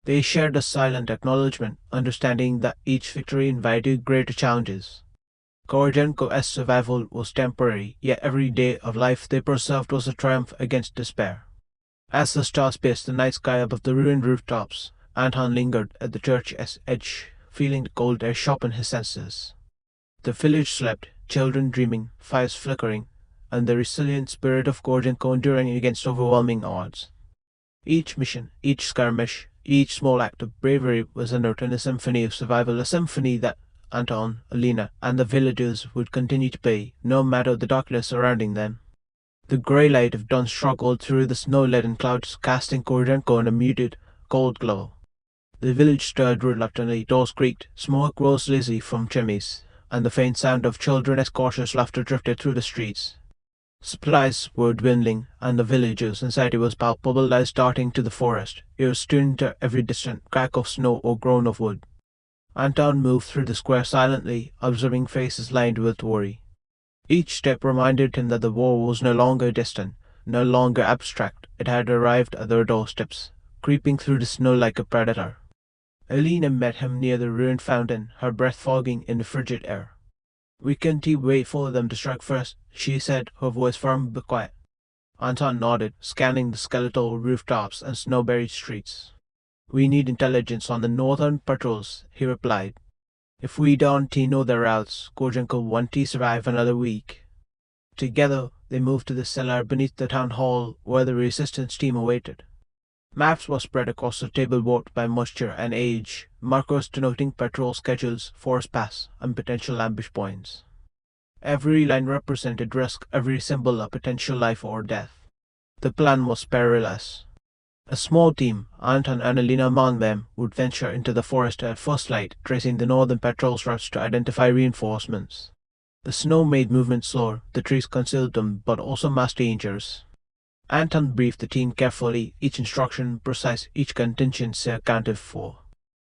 They shared a silent acknowledgement, understanding that each victory invited greater challenges. Korzhenko's survival was temporary, yet every day of life they preserved was a triumph against despair. As the stars pierced the night sky above the ruined rooftops, Anton lingered at the church's edge, feeling the cold air sharpen his senses. The village slept, children dreaming, fires flickering, and the resilient spirit of Korzhenko enduring against overwhelming odds. Each mission, each skirmish, each small act of bravery was a note in a symphony of survival, a symphony that Anton, Elena, and the villagers would continue to play, no matter the darkness surrounding them. The grey light of dawn struggled through the snow-laden clouds, casting Korzhenko in a muted, cold glow. The village stirred reluctantly, doors creaked, smoke rose lazily from chimneys, and the faint sound of children's cautious laughter drifted through the streets. Supplies were dwindling, and the villagers' anxiety was palpable as darting to the forest, ears tuned to every distant crack of snow or groan of wood. Anton moved through the square silently, observing faces lined with worry. Each step reminded him that the war was no longer distant, no longer abstract. It had arrived at their doorsteps, creeping through the snow like a predator. Elena met him near the ruined fountain, her breath fogging in the frigid air. "We can't wait for them to strike first," she said, her voice firm but quiet. Anton nodded, scanning the skeletal rooftops and snow-buried streets. "We need intelligence on the northern patrols," he replied. "If we don't know their routes, Korzhenko won't survive another week." Together, they moved to the cellar beneath the town hall, where the resistance team awaited. Maps were spread across the table warped by moisture and age, markers denoting patrol schedules, forest paths, and potential ambush points. Every line represented risk, every symbol a potential life or death. The plan was perilous. A small team, Anton and Elena among them, would venture into the forest at first light, tracing the northern patrol's routes to identify reinforcements. The snow made movement slower, the trees concealed them, but also masked dangers. Anton briefed the team carefully, each instruction precise, each contingency accounted for.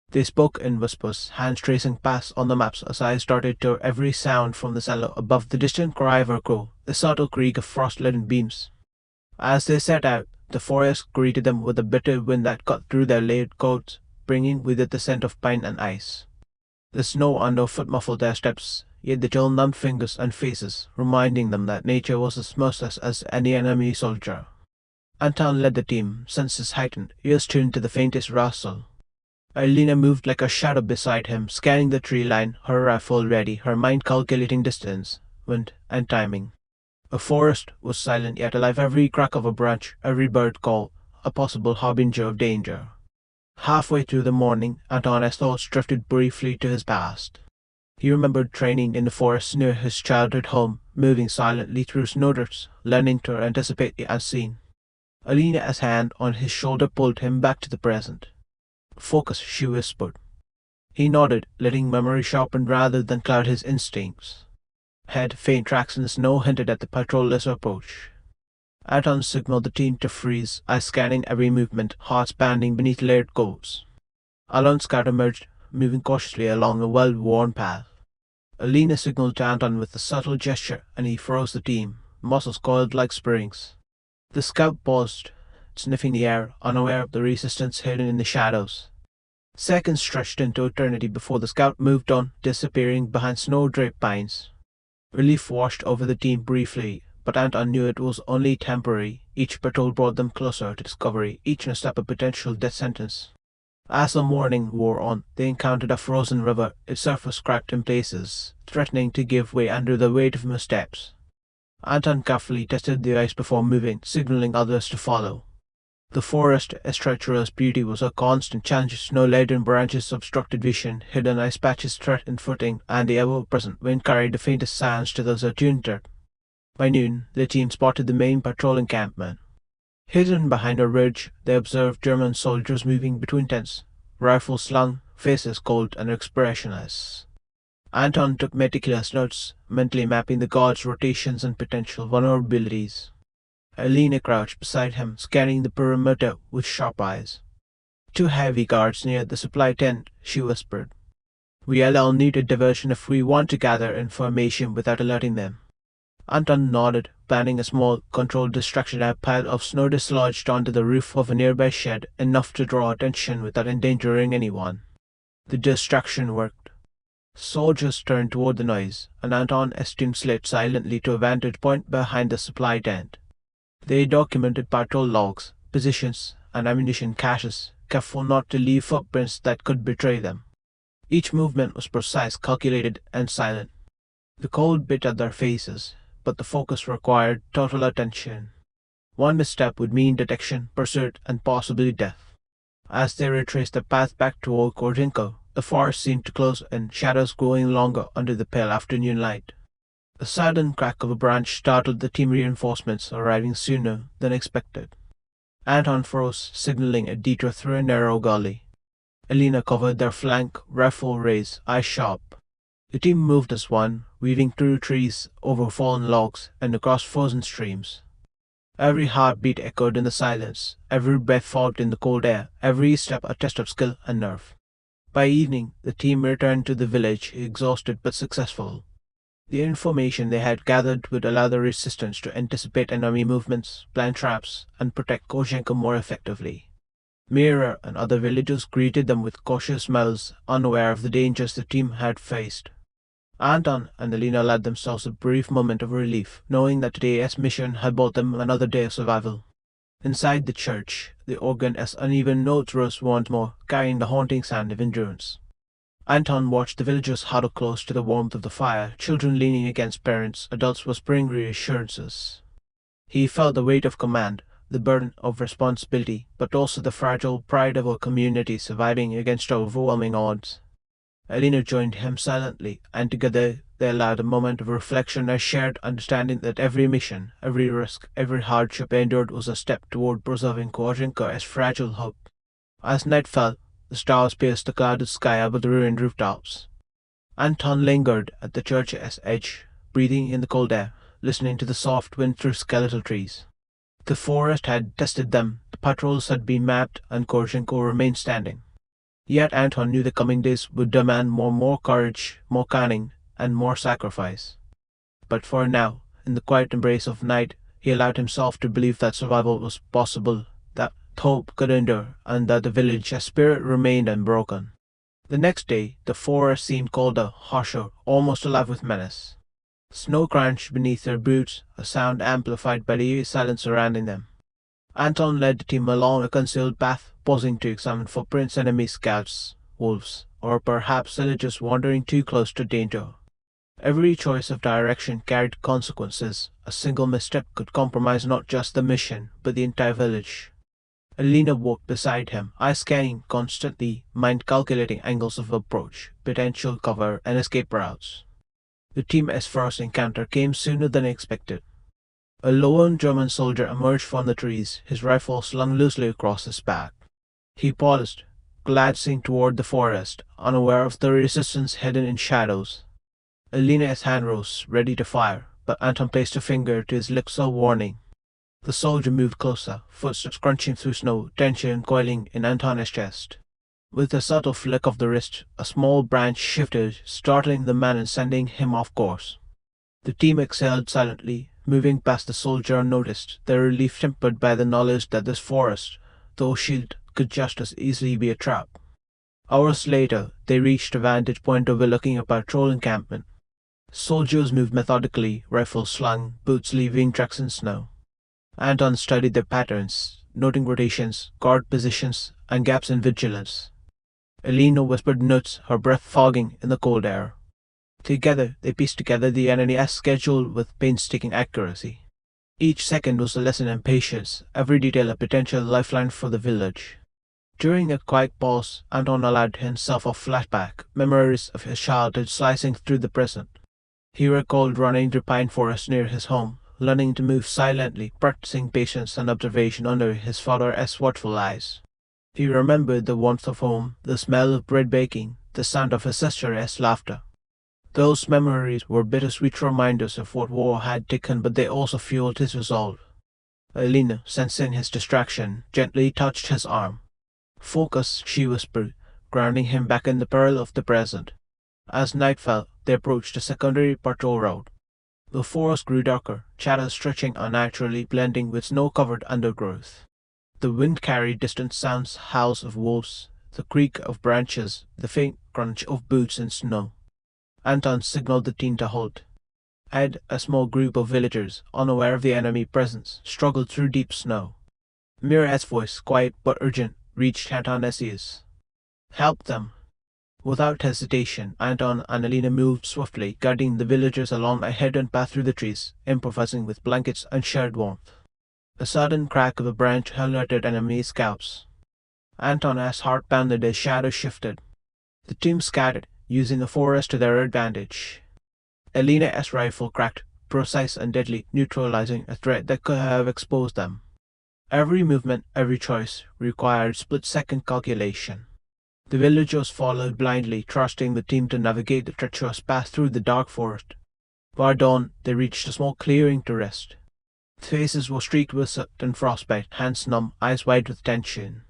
They spoke in whispers, hands tracing paths on the maps as eyes darted to every sound from the cellar above the distant cry of a crow, the subtle creak of frost-laden beams. As they set out, the forest greeted them with a bitter wind that cut through their layered coats, bringing with it the scent of pine and ice. The snow underfoot muffled their steps, yet they chill numbed fingers and faces, reminding them that nature was as merciless as any enemy soldier. Anton led the team, senses heightened, ears tuned to the faintest rustle. Elena moved like a shadow beside him, scanning the tree line, her rifle ready, her mind calculating distance, wind, and timing. The forest was silent yet alive, every crack of a branch, every bird call, a possible harbinger of danger. Halfway through the morning, Anton's thoughts drifted briefly to his past. He remembered training in the forest near his childhood home, moving silently through snowdrifts, learning to anticipate the unseen. Elena's hand on his shoulder pulled him back to the present. "Focus," she whispered. He nodded, letting memory sharpen rather than cloud his instincts. Ahead, faint tracks in the snow hinted at the patrollers' approach. Anton signaled the team to freeze, eyes scanning every movement, hearts pounding beneath layered coats. A lone scout emerged, moving cautiously along a well-worn path. Elena signaled to Anton with a subtle gesture, and he froze the team, muscles coiled like springs. The scout paused, sniffing the air, unaware of the resistance hidden in the shadows. Seconds stretched into eternity before the scout moved on, disappearing behind snow-draped pines. Relief washed over the team briefly, but Anton knew it was only temporary. Each patrol brought them closer to discovery, each a step a potential death sentence. As the morning wore on, they encountered a frozen river, its surface cracked in places, threatening to give way under the weight of missteps. Anton carefully tested the ice before moving, signaling others to follow. The forest, its treacherous beauty, was a constant challenge. Snow-laden branches obstructed vision, hidden ice patches threatened footing, and the ever-present wind carried the faintest sounds to those attuned to it. By noon, the team spotted the main patrol encampment. Hidden behind a ridge, they observed German soldiers moving between tents, rifles slung, faces cold and expressionless. Anton took meticulous notes, mentally mapping the guards' rotations and potential vulnerabilities. Elena crouched beside him, scanning the perimeter with sharp eyes. "Two heavy guards near the supply tent," she whispered. "We'll need a diversion if we want to gather information without alerting them." Anton nodded, planning a small, controlled distraction. A pile of snow dislodged onto the roof of a nearby shed, enough to draw attention without endangering anyone. The distraction worked. Soldiers turned toward the noise, and Anton Estin slid silently to a vantage point behind the supply tent. They documented patrol logs, positions, and ammunition caches, careful not to leave footprints that could betray them. Each movement was precise, calculated, and silent. The cold bit at their faces, but the focus required total attention. One misstep would mean detection, pursuit, and possibly death. As they retraced the path back toward Korzhenko, the forest seemed to close in, shadows growing longer under the pale afternoon light. The sudden crack of a branch startled the team reinforcements, arriving sooner than expected. Anton froze, signaling a detour through a narrow gully. Elena covered their flank, rifle raised, eyes sharp. The team moved as one, weaving through trees, over fallen logs, and across frozen streams. Every heartbeat echoed in the silence, every breath fogged in the cold air, every step a test of skill and nerve. By evening, the team returned to the village, exhausted but successful. The information they had gathered would allow the resistance to anticipate enemy movements, plan traps, and protect Korzhenko more effectively. Mira and other villagers greeted them with cautious smiles, unaware of the dangers the team had faced. Anton and Elena allowed themselves a brief moment of relief, knowing that today's mission had brought them another day of survival. Inside the church, the organ's uneven notes rose once more, carrying the haunting sound of endurance. Anton watched the villagers huddle close to the warmth of the fire, children leaning against parents, adults whispering reassurances. He felt the weight of command, the burden of responsibility, but also the fragile pride of a community surviving against overwhelming odds. Elena joined him silently, and together they allowed a moment of reflection, a shared understanding that every mission, every risk, every hardship endured was a step toward preserving Korzhenko's fragile hope. As night fell, the stars pierced the clouded sky above the ruined rooftops. Anton lingered at the church's edge, breathing in the cold air, listening to the soft wind through skeletal trees. The forest had tested them, the patrols had been mapped, and Korzhenko remained standing. Yet Anton knew the coming days would demand more courage, more cunning, and more sacrifice. But for now, in the quiet embrace of night, he allowed himself to believe that survival was possible, that hope could endure, and that the village's spirit remained unbroken. The next day, the forest seemed colder, harsher, almost alive with menace. Snow crunched beneath their boots, a sound amplified by the eerie silence surrounding them. Anton led the team along a concealed path, pausing to examine footprints, enemy scouts, wolves, or perhaps villagers wandering too close to danger. Every choice of direction carried consequences. A single misstep could compromise not just the mission, but the entire village. Elena walked beside him, eyes scanning constantly, mind calculating angles of approach, potential cover, and escape routes. The team's first encounter came sooner than expected. A lone German soldier emerged from the trees, his rifle slung loosely across his back. He paused, glancing toward the forest, unaware of the resistance hidden in shadows. Elena's hand rose, ready to fire, but Anton placed a finger to his lips a warning. The soldier moved closer, footsteps crunching through snow, tension coiling in Anton's chest. With a subtle flick of the wrist, a small branch shifted, startling the man and sending him off course. The team exhaled silently, moving past the soldier unnoticed, their relief tempered by the knowledge that this forest, though shielded, could just as easily be a trap. Hours later, they reached a vantage point overlooking a patrol encampment. Soldiers moved methodically, rifles slung, boots leaving tracks in snow. Anton studied their patterns, noting rotations, guard positions, and gaps in vigilance. Elena whispered notes, her breath fogging in the cold air. Together, they pieced together the enemy's schedule with painstaking accuracy. Each second was a lesson in patience, every detail a potential lifeline for the village. During a quiet pause, Anton allowed himself a flashback, memories of his childhood slicing through the present. He recalled running through pine forest near his home, learning to move silently, practicing patience and observation under his father's watchful eyes. He remembered the warmth of home, the smell of bread baking, the sound of his sister's laughter. Those memories were bittersweet reminders of what war had taken, but they also fueled his resolve. Elena, sensing his distraction, gently touched his arm. "Focus," she whispered, grounding him back in the peril of the present. As night fell, they approached a secondary patrol route. The forest grew darker, shadows stretching unnaturally, blending with snow-covered undergrowth. The wind carried distant sounds, howls of wolves, the creak of branches, the faint crunch of boots in snow. Anton signaled the team to halt. Ahead, a small group of villagers, unaware of the enemy presence, struggled through deep snow. Mira's voice, quiet but urgent, reached Anton's ears. "Help them." Without hesitation, Anton and Elena moved swiftly, guiding the villagers along a hidden path through the trees, improvising with blankets and shared warmth. A sudden crack of a branch alerted enemy scouts. Anton's heart pounded as shadows shifted. The team scattered, using the forest to their advantage. Elena's rifle cracked, precise and deadly, neutralizing a threat that could have exposed them. Every movement, every choice, required split-second calculation. The villagers followed blindly, trusting the team to navigate the treacherous path through the dark forest. By dawn, they reached a small clearing to rest. Faces were streaked with soot and frostbite, hands numb, eyes wide with tension.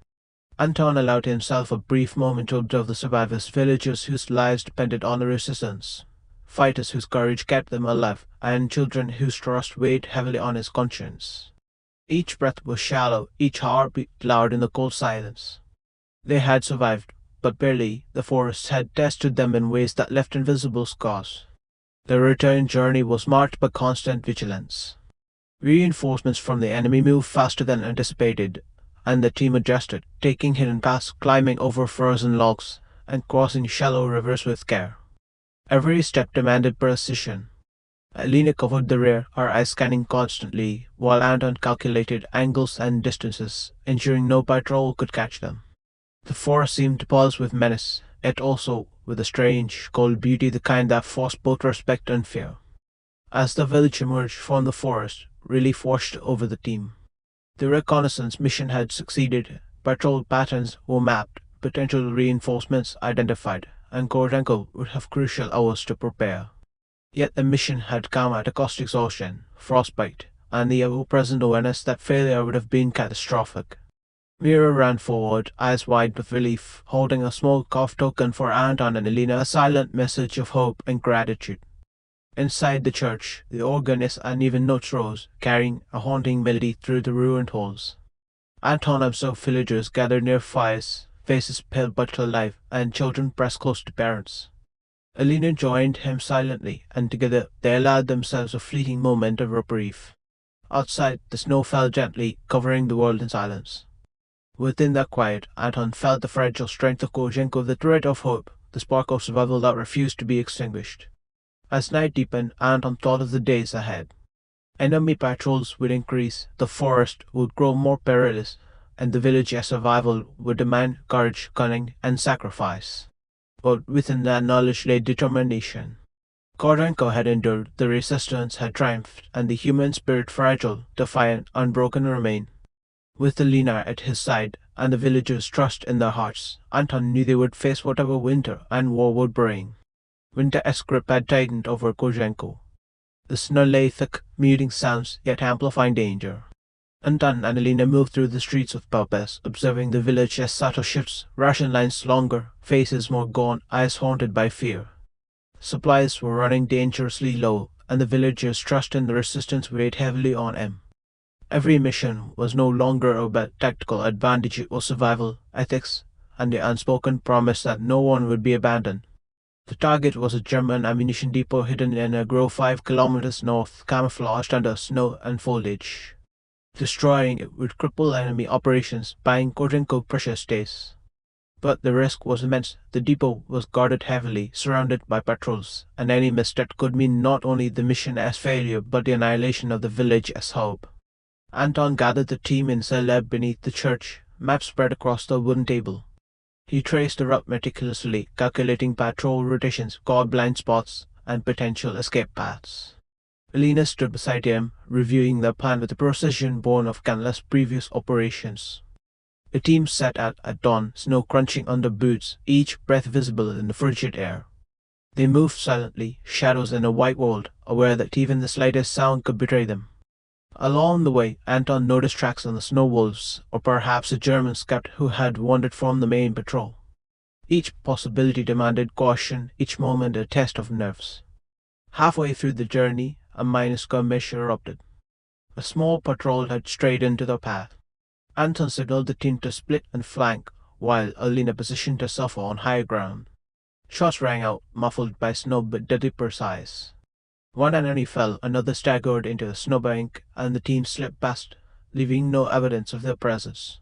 Anton allowed himself a brief moment to observe the survivors, villagers whose lives depended on the resistance, fighters whose courage kept them alive, and children whose trust weighed heavily on his conscience. Each breath was shallow, each heartbeat loud in the cold silence. They had survived, but barely. The forest had tested them in ways that left invisible scars. Their return journey was marked by constant vigilance. Reinforcements from the enemy moved faster than anticipated, and the team adjusted, taking hidden paths, climbing over frozen logs, and crossing shallow rivers with care. Every step demanded precision. Elena covered the rear, her eyes scanning constantly, while Anton calculated angles and distances, ensuring no patrol could catch them. The forest seemed to pulse with menace, yet also with a strange, cold beauty, the kind that forced both respect and fear. As the village emerged from the forest, relief washed over the team. The reconnaissance mission had succeeded, patrol patterns were mapped, potential reinforcements identified, and Korzhenko would have crucial hours to prepare. Yet the mission had come at a cost: exhaustion, frostbite, and the ever-present awareness that failure would have been catastrophic. Mira ran forward, eyes wide with relief, holding a small carved token for Anton and Elena, a silent message of hope and gratitude. Inside the church, the organist uneven notes rose, carrying a haunting melody through the ruined halls. Anton observed villagers gathered near fires, faces pale but alive, and children pressed close to parents. Elena joined him silently, and together they allowed themselves a fleeting moment of reprieve. Outside, the snow fell gently, covering the world in silence. Within that quiet, Anton felt the fragile strength of Korzhenko, the thread of hope, the spark of survival that refused to be extinguished. As night deepened, Anton thought of the days ahead. Enemy patrols would increase, the forest would grow more perilous, and the village's survival would demand courage, cunning, and sacrifice. But within that knowledge lay determination. Korzhenko had endured, the resistance had triumphed, and the human spirit, fragile, defiant, unbroken, remained. With Elena at his side, and the villagers' trust in their hearts, Anton knew they would face whatever winter and war would bring. Winter's grip had tightened over Korzhenko. The snow lay thick, muting sounds, yet amplifying danger. Anton and Elena moved through the streets of Budapest, observing the village as subtle shifts, ration lines longer, faces more gaunt, eyes haunted by fear. Supplies were running dangerously low, and the villagers' trust in the resistance weighed heavily on him. Every mission was no longer about tactical advantage, it was survival, ethics, and the unspoken promise that no one would be abandoned. The target was a German ammunition depot hidden in a grove 5 kilometers north, camouflaged under snow and foliage. Destroying it would cripple enemy operations, buying Korzhenko precious days. But the risk was immense. The depot was guarded heavily, surrounded by patrols, and any misstep could mean not only the mission as failure, but the annihilation of the village as hope. Anton gathered the team in a cell beneath the church, maps spread across the wooden table. He traced the route meticulously, calculating patrol rotations, caught blind spots, and potential escape paths. Elena stood beside him, reviewing the plan with the precision born of countless previous operations. The team set out at dawn, snow crunching under boots, each breath visible in the frigid air. They moved silently, shadows in a white world, aware that even the slightest sound could betray them. Along the way, Anton noticed tracks on the snow wolves, or perhaps a German scout who had wandered from the main patrol. Each possibility demanded caution, each moment a test of nerves. Halfway through the journey, a minor skirmish erupted. A small patrol had strayed into their path. Anton signaled the team to split and flank, while Elena positioned herself on higher ground. Shots rang out, muffled by snow but deadly precise. One enemy fell, another staggered into a snowbank, and the team slipped past, leaving no evidence of their presence.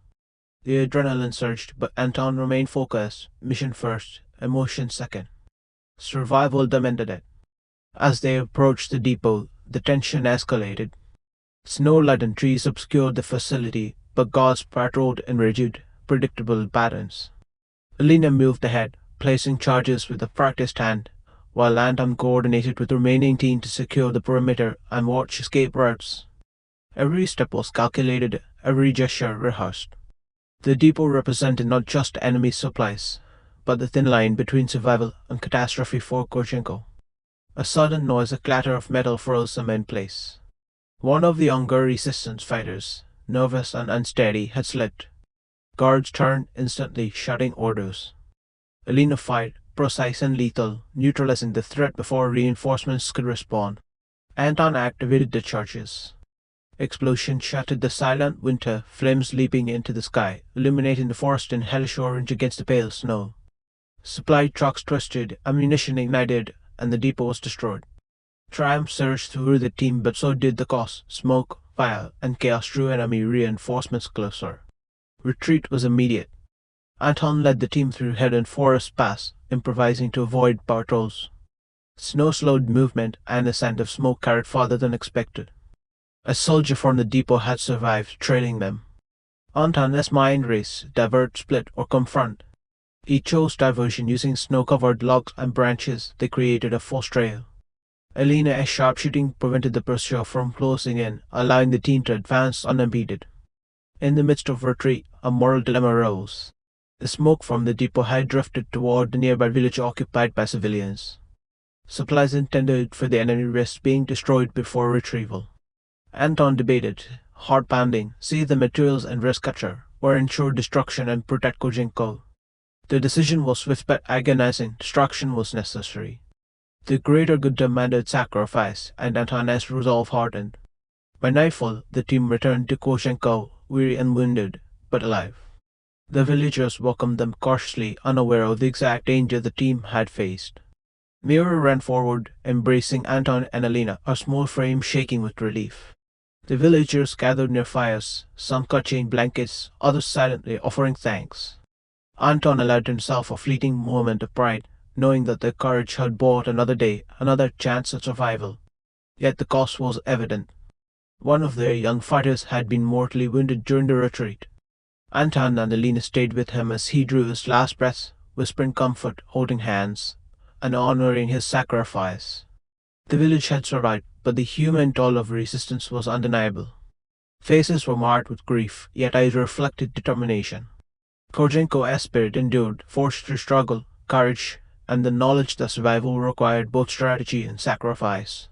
The adrenaline surged, but Anton remained focused, mission first, emotion second. Survival demanded it. As they approached the depot, the tension escalated. Snow-laden trees obscured the facility, but guards patrolled in rigid, predictable patterns. Elena moved ahead, placing charges with a practiced hand, while Anton coordinated with the remaining team to secure the perimeter and watch escape routes. Every step was calculated, every gesture rehearsed. The depot represented not just enemy supplies, but the thin line between survival and catastrophe for Korzhenko. A sudden noise, a clatter of metal froze them in place. One of the younger resistance fighters, nervous and unsteady, had slipped. Guards turned instantly, shouting orders. Elena fired, precise and lethal, neutralizing the threat before reinforcements could respond. Anton activated the charges. Explosion shattered the silent winter, flames leaping into the sky, illuminating the forest in hellish orange against the pale snow. Supply trucks twisted, ammunition ignited, and the depot was destroyed. Triumph surged through the team, but so did the cost. Smoke, fire, and chaos drew enemy reinforcements closer. Retreat was immediate. Anton led the team through hidden forest paths, improvising to avoid patrols. Snow slowed movement, and the scent of smoke carried farther than expected. A soldier from the depot had survived, trailing them. Anton's mind raced, divert, split, or confront. He chose diversion using snow-covered logs and branches. They created a false trail. Elena's sharpshooting prevented the pursuer from closing in, allowing the team to advance unimpeded. In the midst of retreat, a moral dilemma arose. The smoke from the depot had drifted toward the nearby village occupied by civilians. Supplies intended for the enemy risked being destroyed before retrieval. Anton debated, heart pounding, see the materials and risk capture, or ensure destruction and protect Korzhenko. The decision was swift but agonizing. Destruction was necessary. The greater good demanded sacrifice, and Anton's resolve hardened. By nightfall, the team returned to Korzhenko, weary and wounded, but alive. The villagers welcomed them cautiously, unaware of the exact danger the team had faced. Mira ran forward, embracing Anton and Elena, her small frame shaking with relief. The villagers gathered near fires, some clutching blankets, others silently offering thanks. Anton allowed himself a fleeting moment of pride, knowing that their courage had bought another day, another chance at survival. Yet the cost was evident. One of their young fighters had been mortally wounded during the retreat. Anton and Elena stayed with him as he drew his last breaths, whispering comfort, holding hands, and honoring his sacrifice. The village had survived, but the human toll of resistance was undeniable. Faces were marred with grief, yet eyes reflected determination. Korzhenko aspired, endured, forced through struggle, courage, and the knowledge that survival required both strategy and sacrifice.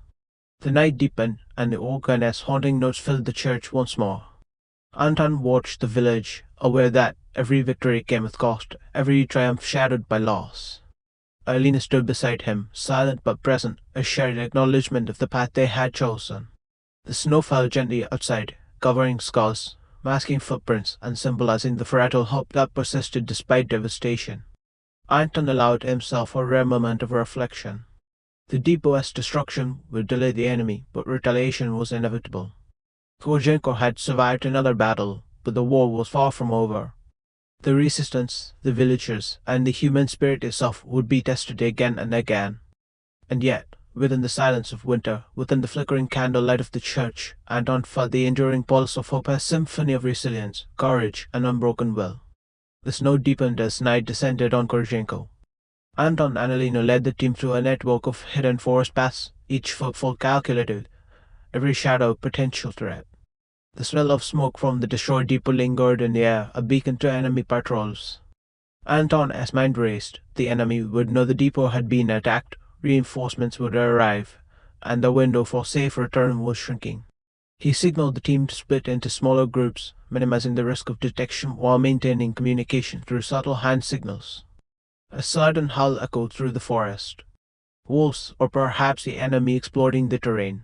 The night deepened, and the organ's haunting notes filled the church once more. Anton watched the village, aware that every victory came with cost, every triumph shadowed by loss. Elena stood beside him, silent but present, a shared acknowledgement of the path they had chosen. The snow fell gently outside, covering scars, masking footprints, and symbolizing the fragile hope that persisted despite devastation. Anton allowed himself a rare moment of reflection. The depot's destruction would delay the enemy, but retaliation was inevitable. Korzhenko had survived another battle, but the war was far from over. The resistance, the villagers, and the human spirit itself would be tested again and again. And yet, within the silence of winter, within the flickering candlelight of the church, Anton felt the enduring pulse of hope, a symphony of resilience, courage, and unbroken will. The snow deepened as night descended on Korzhenko. Anton and Elena led the team through a network of hidden forest paths, each footfall calculated, every shadow a potential threat. The smell of smoke from the destroyed depot lingered in the air, a beacon to enemy patrols. Anton, as mind raced, the enemy would know the depot had been attacked, reinforcements would arrive, and the window for safe return was shrinking. He signaled the team to split into smaller groups, minimizing the risk of detection while maintaining communication through subtle hand signals. A sudden howl echoed through the forest. Wolves, or perhaps the enemy exploring the terrain.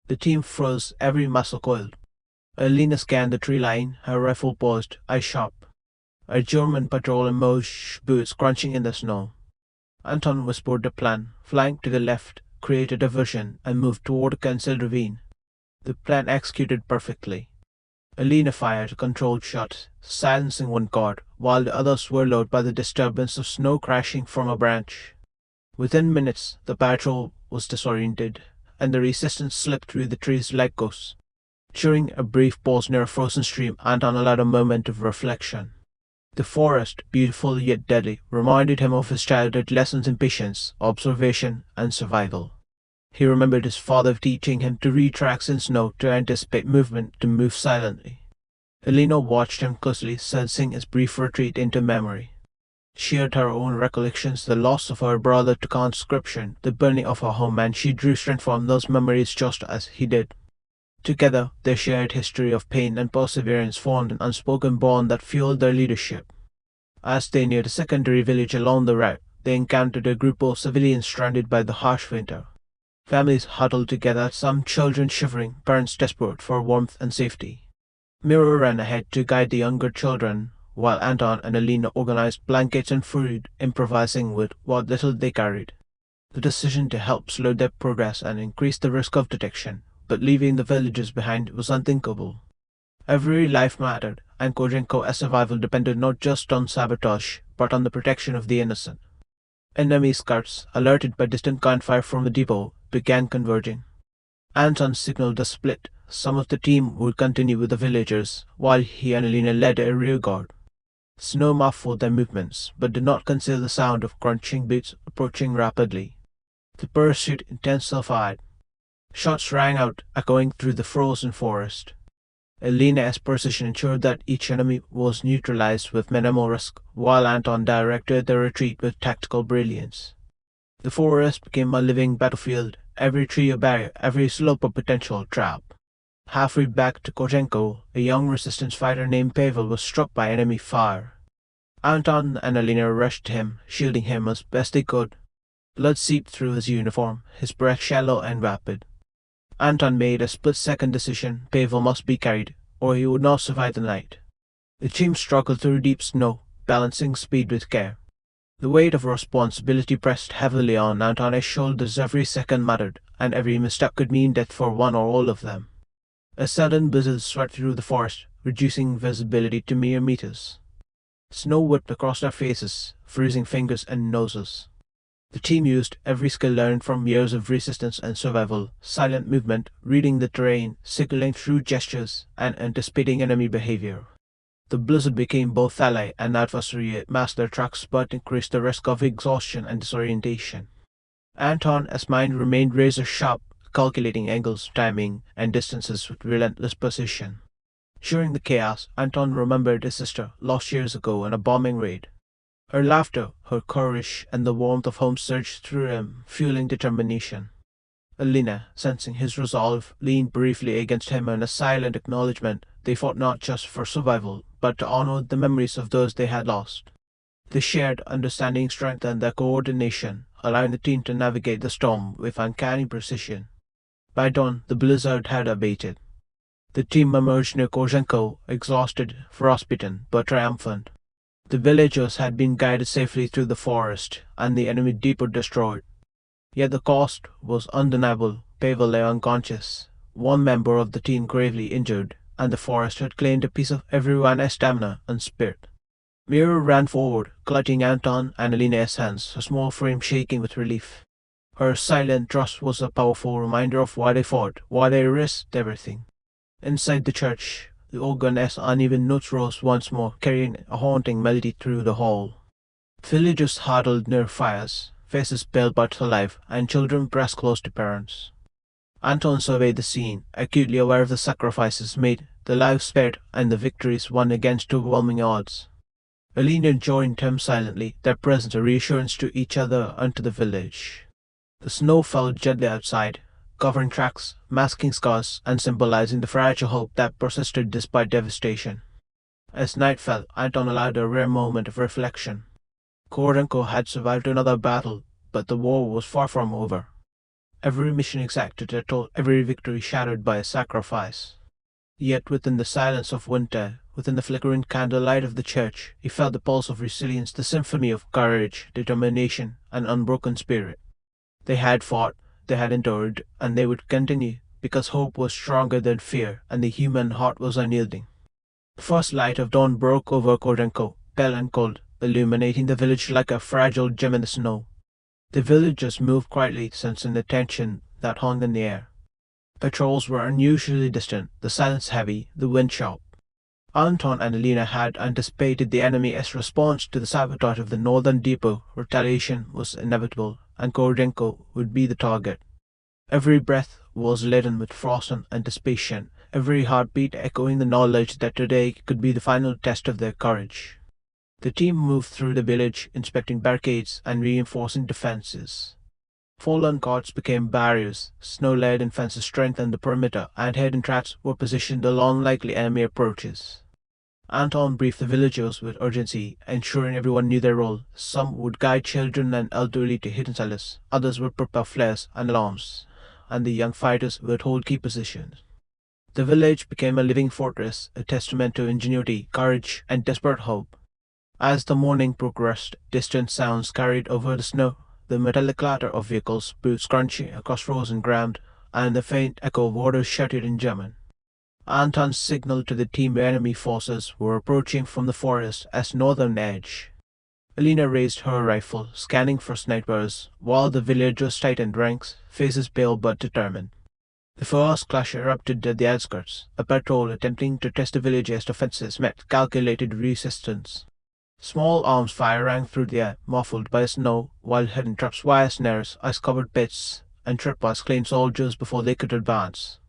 The team froze, every muscle coiled. Elena scanned the tree line, her rifle poised, eyes sharp. A German patrol emerged, boots crunching in the snow. Anton whispered the plan, flanked to the left, created a vision, and moved toward a concealed ravine. The plan executed perfectly. Elena fired controlled shots, silencing one guard, while the others were lured by the disturbance of snow crashing from a branch. Within minutes, the patrol was disoriented, and the resistance slipped through the trees like ghosts. During a brief pause near a frozen stream, Anton allowed a moment of reflection. The forest, beautiful yet deadly, reminded him of his childhood lessons in patience, observation, and survival. He remembered his father teaching him to read tracks in snow, to anticipate movement, to move silently. Elena watched him closely, sensing his brief retreat into memory. She had her own recollections, the loss of her brother to conscription, the burning of her home, and she drew strength from those memories just as he did. Together, their shared history of pain and perseverance formed an unspoken bond that fueled their leadership. As they neared a secondary village along the route, they encountered a group of civilians stranded by the harsh winter. Families huddled together, some children shivering, parents desperate for warmth and safety. Miro ran ahead to guide the younger children, while Anton and Elena organized blankets and food, improvising with what little they carried. The decision to help slowed their progress and increased the risk of detection, but leaving the villages behind was unthinkable. Every life mattered, and Korzhenko's survival depended not just on sabotage, but on the protection of the innocent. Enemy scouts, alerted by distant gunfire from the depot, began converging. Anton signaled a split. Some of the team would continue with the villagers, while he and Elena led a rear guard. Snow muffled their movements, but did not conceal the sound of crunching boots approaching rapidly. The pursuit intensified. Shots rang out, echoing through the frozen forest. Elena's precision ensured that each enemy was neutralized with minimal risk, while Anton directed the retreat with tactical brilliance. The forest became a living battlefield, every tree a barrier, every slope a potential trap. Halfway back to Korzhenko, a young resistance fighter named Pavel was struck by enemy fire. Anton and Elena rushed him, shielding him as best they could. Blood seeped through his uniform, his breath shallow and rapid. Anton made a split-second decision: Pavel must be carried, or he would not survive the night. The team struggled through deep snow, balancing speed with care. The weight of responsibility pressed heavily on Anton's shoulders. Every second mattered, and every misstep could mean death for one or all of them. A sudden blizzard swept through the forest, reducing visibility to mere meters. Snow whipped across their faces, freezing fingers and noses. The team used every skill learned from years of resistance and survival: silent movement, reading the terrain, signaling through gestures, and anticipating enemy behavior. The blizzard became both ally and adversary. It masked their tracks but increased the risk of exhaustion and disorientation. Anton's mind remained razor-sharp, calculating angles, timing, and distances with relentless precision. During the chaos, Anton remembered his sister, lost years ago in a bombing raid. Her laughter, her courage, and the warmth of home surged through him, fueling determination. Elena, sensing his resolve, leaned briefly against him in a silent acknowledgement. They fought not just for survival, but to honor the memories of those they had lost. The shared understanding strengthened their coordination, allowing the team to navigate the storm with uncanny precision. By dawn, the blizzard had abated. The team emerged near Korzhenko, exhausted, frostbitten, but triumphant. The villagers had been guided safely through the forest, and the enemy deeper destroyed. Yet the cost was undeniable. Pavel lay unconscious, one member of the team gravely injured, and the forest had claimed a piece of everyone's stamina and spirit. Mira ran forward, clutching Anton and Elena's hands, her small frame shaking with relief. Her silent trust was a powerful reminder of why they fought, why they risked everything. Inside the church, the organ's uneven notes rose once more, carrying a haunting melody through the hall. Villagers huddled near fires, faces pale but alive, and children pressed close to parents. Anton surveyed the scene, acutely aware of the sacrifices made, the lives spared, and the victories won against overwhelming odds. Elena joined him silently, their presence a reassurance to each other and to the village. The snow fell gently outside, covering tracks, masking scars, and symbolizing the fragile hope that persisted despite devastation. As night fell, Anton allowed a rare moment of reflection. Korzhenko had survived another battle, but the war was far from over. Every mission exacted their toll, every victory shattered by a sacrifice. Yet within the silence of winter, within the flickering candlelight of the church, he felt the pulse of resilience, the symphony of courage, determination, and unbroken spirit. They had fought, they had endured, and they would continue, because hope was stronger than fear, and the human heart was unyielding. The first light of dawn broke over Korzhenko, pale and cold, illuminating the village like a fragile gem in the snow. The villagers moved quietly, sensing the tension that hung in the air. Patrols were unusually distant, the silence heavy, the wind sharp. Anton and Elena had anticipated the enemy's response to the sabotage of the northern depot. Retaliation was inevitable, and Korzhenko would be the target. Every breath was laden with frost and anticipation, every heartbeat echoing the knowledge that today could be the final test of their courage. The team moved through the village, inspecting barricades and reinforcing defenses. Fallen guards became barriers, snow-laden fences strengthened the perimeter, and hidden traps were positioned along likely enemy approaches. Anton briefed the villagers with urgency, ensuring everyone knew their role. Some would guide children and elderly to hidden cellars, others would prepare flares and alarms, and the young fighters would hold key positions. The village became a living fortress, a testament to ingenuity, courage, and desperate hope. As the morning progressed, distant sounds carried over the snow, the metallic clatter of vehicles, boots crunching across frozen ground, and the faint echo of orders shouted in German. Anton signaled to the team enemy forces were approaching from the forest as northern edge. Elena raised her rifle, scanning for snipers, while the villagers tightened ranks, faces pale but determined. The first clash erupted at the outskirts. A patrol attempting to test the village's defenses met calculated resistance. Small arms fire rang through the air, muffled by snow, while hidden traps, wire snares, ice-covered pits, and tripwires claimed soldiers before they could advance.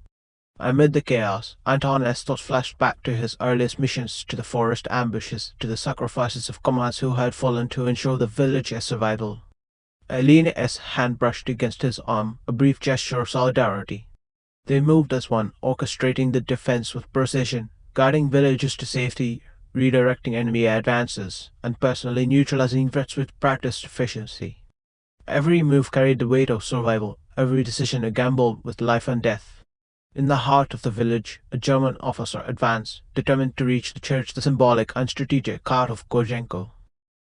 Amid the chaos, Anton's thoughts flashed back to his earliest missions, to the forest ambushes, to the sacrifices of comrades who had fallen to ensure the village's survival. Elena's hand brushed against his arm, a brief gesture of solidarity. They moved as one, orchestrating the defense with precision, guiding villagers to safety, redirecting enemy advances, and personally neutralizing threats with practiced efficiency. Every move carried the weight of survival, every decision a gamble with life and death. In the heart of the village, a German officer advanced, determined to reach the church, the symbolic and strategic heart of Korzhenko.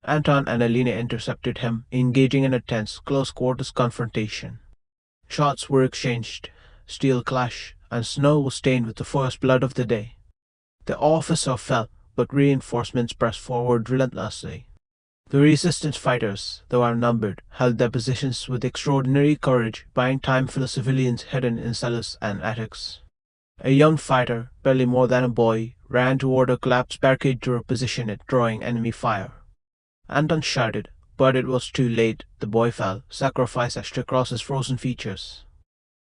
Anton and Elena intercepted him, engaging in a tense, close-quarters confrontation. Shots were exchanged, steel clashed, and snow was stained with the first blood of the day. The officer fell, but reinforcements pressed forward relentlessly. The resistance fighters, though outnumbered, held their positions with extraordinary courage, buying time for the civilians hidden in cellars and attics. A young fighter, barely more than a boy, ran toward a collapsed barricade to reposition it, drawing enemy fire. Anton shouted, but it was too late. The boy fell, sacrifice etched across his frozen features.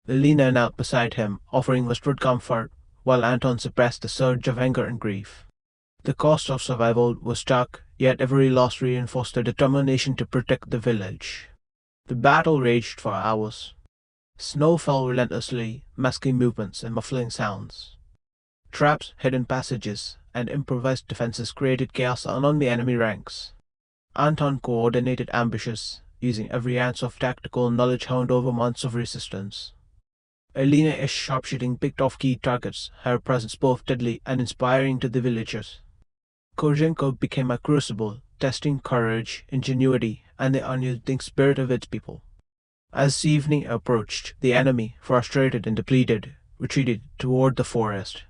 Elena knelt beside him, offering whispered comfort, while Anton suppressed the surge of anger and grief. The cost of survival was stark, yet every loss reinforced their determination to protect the village. The battle raged for hours. Snow fell relentlessly, masking movements and muffling sounds. Traps, hidden passages, and improvised defenses created chaos among the enemy ranks. Anton coordinated ambushes, using every ounce of tactical knowledge honed over months of resistance. Elena's sharpshooting picked off key targets, her presence both deadly and inspiring to the villagers. Korzhenko became a crucible, testing courage, ingenuity, and the unyielding spirit of its people. As evening approached, the enemy, frustrated and depleted, retreated toward the forest.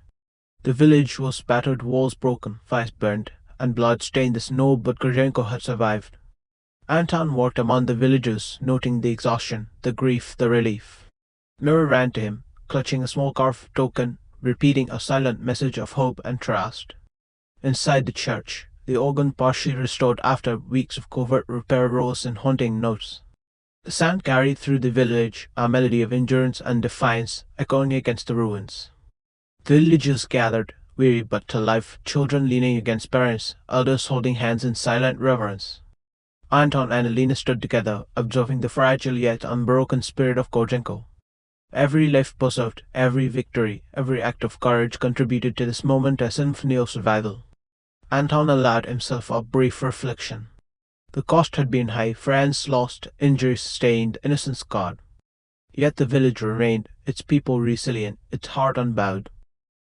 The village was battered, walls broken, fires burned, and blood stained the snow, but Korzhenko had survived. Anton walked among the villagers, noting the exhaustion, the grief, the relief. Mira ran to him, clutching a small carved token, repeating a silent message of hope and trust. Inside the church, the organ partially restored after weeks of covert repair rose in haunting notes. The sound carried through the village, a melody of endurance and defiance, echoing against the ruins. The villagers gathered, weary but alive, children leaning against parents, elders holding hands in silent reverence. Anton and Elena stood together, observing the fragile yet unbroken spirit of Korzhenko. Every life preserved, every victory, every act of courage contributed to this moment a symphony of survival. Anton allowed himself a brief reflection. The cost had been high, friends lost, injuries sustained, innocence scarred. Yet the village remained, its people resilient, its heart unbowed.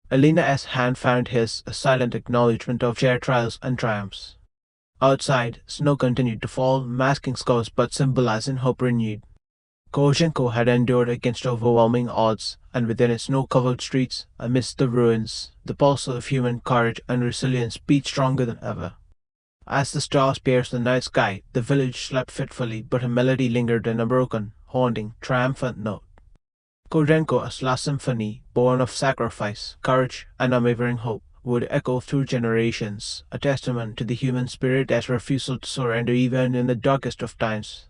Elena's hand found his, a silent acknowledgement of shared trials and triumphs. Outside, snow continued to fall, masking scars but symbolizing hope renewed. Korzhenko had endured against overwhelming odds, and within its snow-covered streets, amidst the ruins, the pulse of human courage and resilience beat stronger than ever. As the stars pierced the night sky, the village slept fitfully, but a melody lingered in a broken, haunting, triumphant note. Korzhenko's Last Symphony, born of sacrifice, courage, and unwavering hope, would echo through generations, a testament to the human spirit as refusal to surrender even in the darkest of times.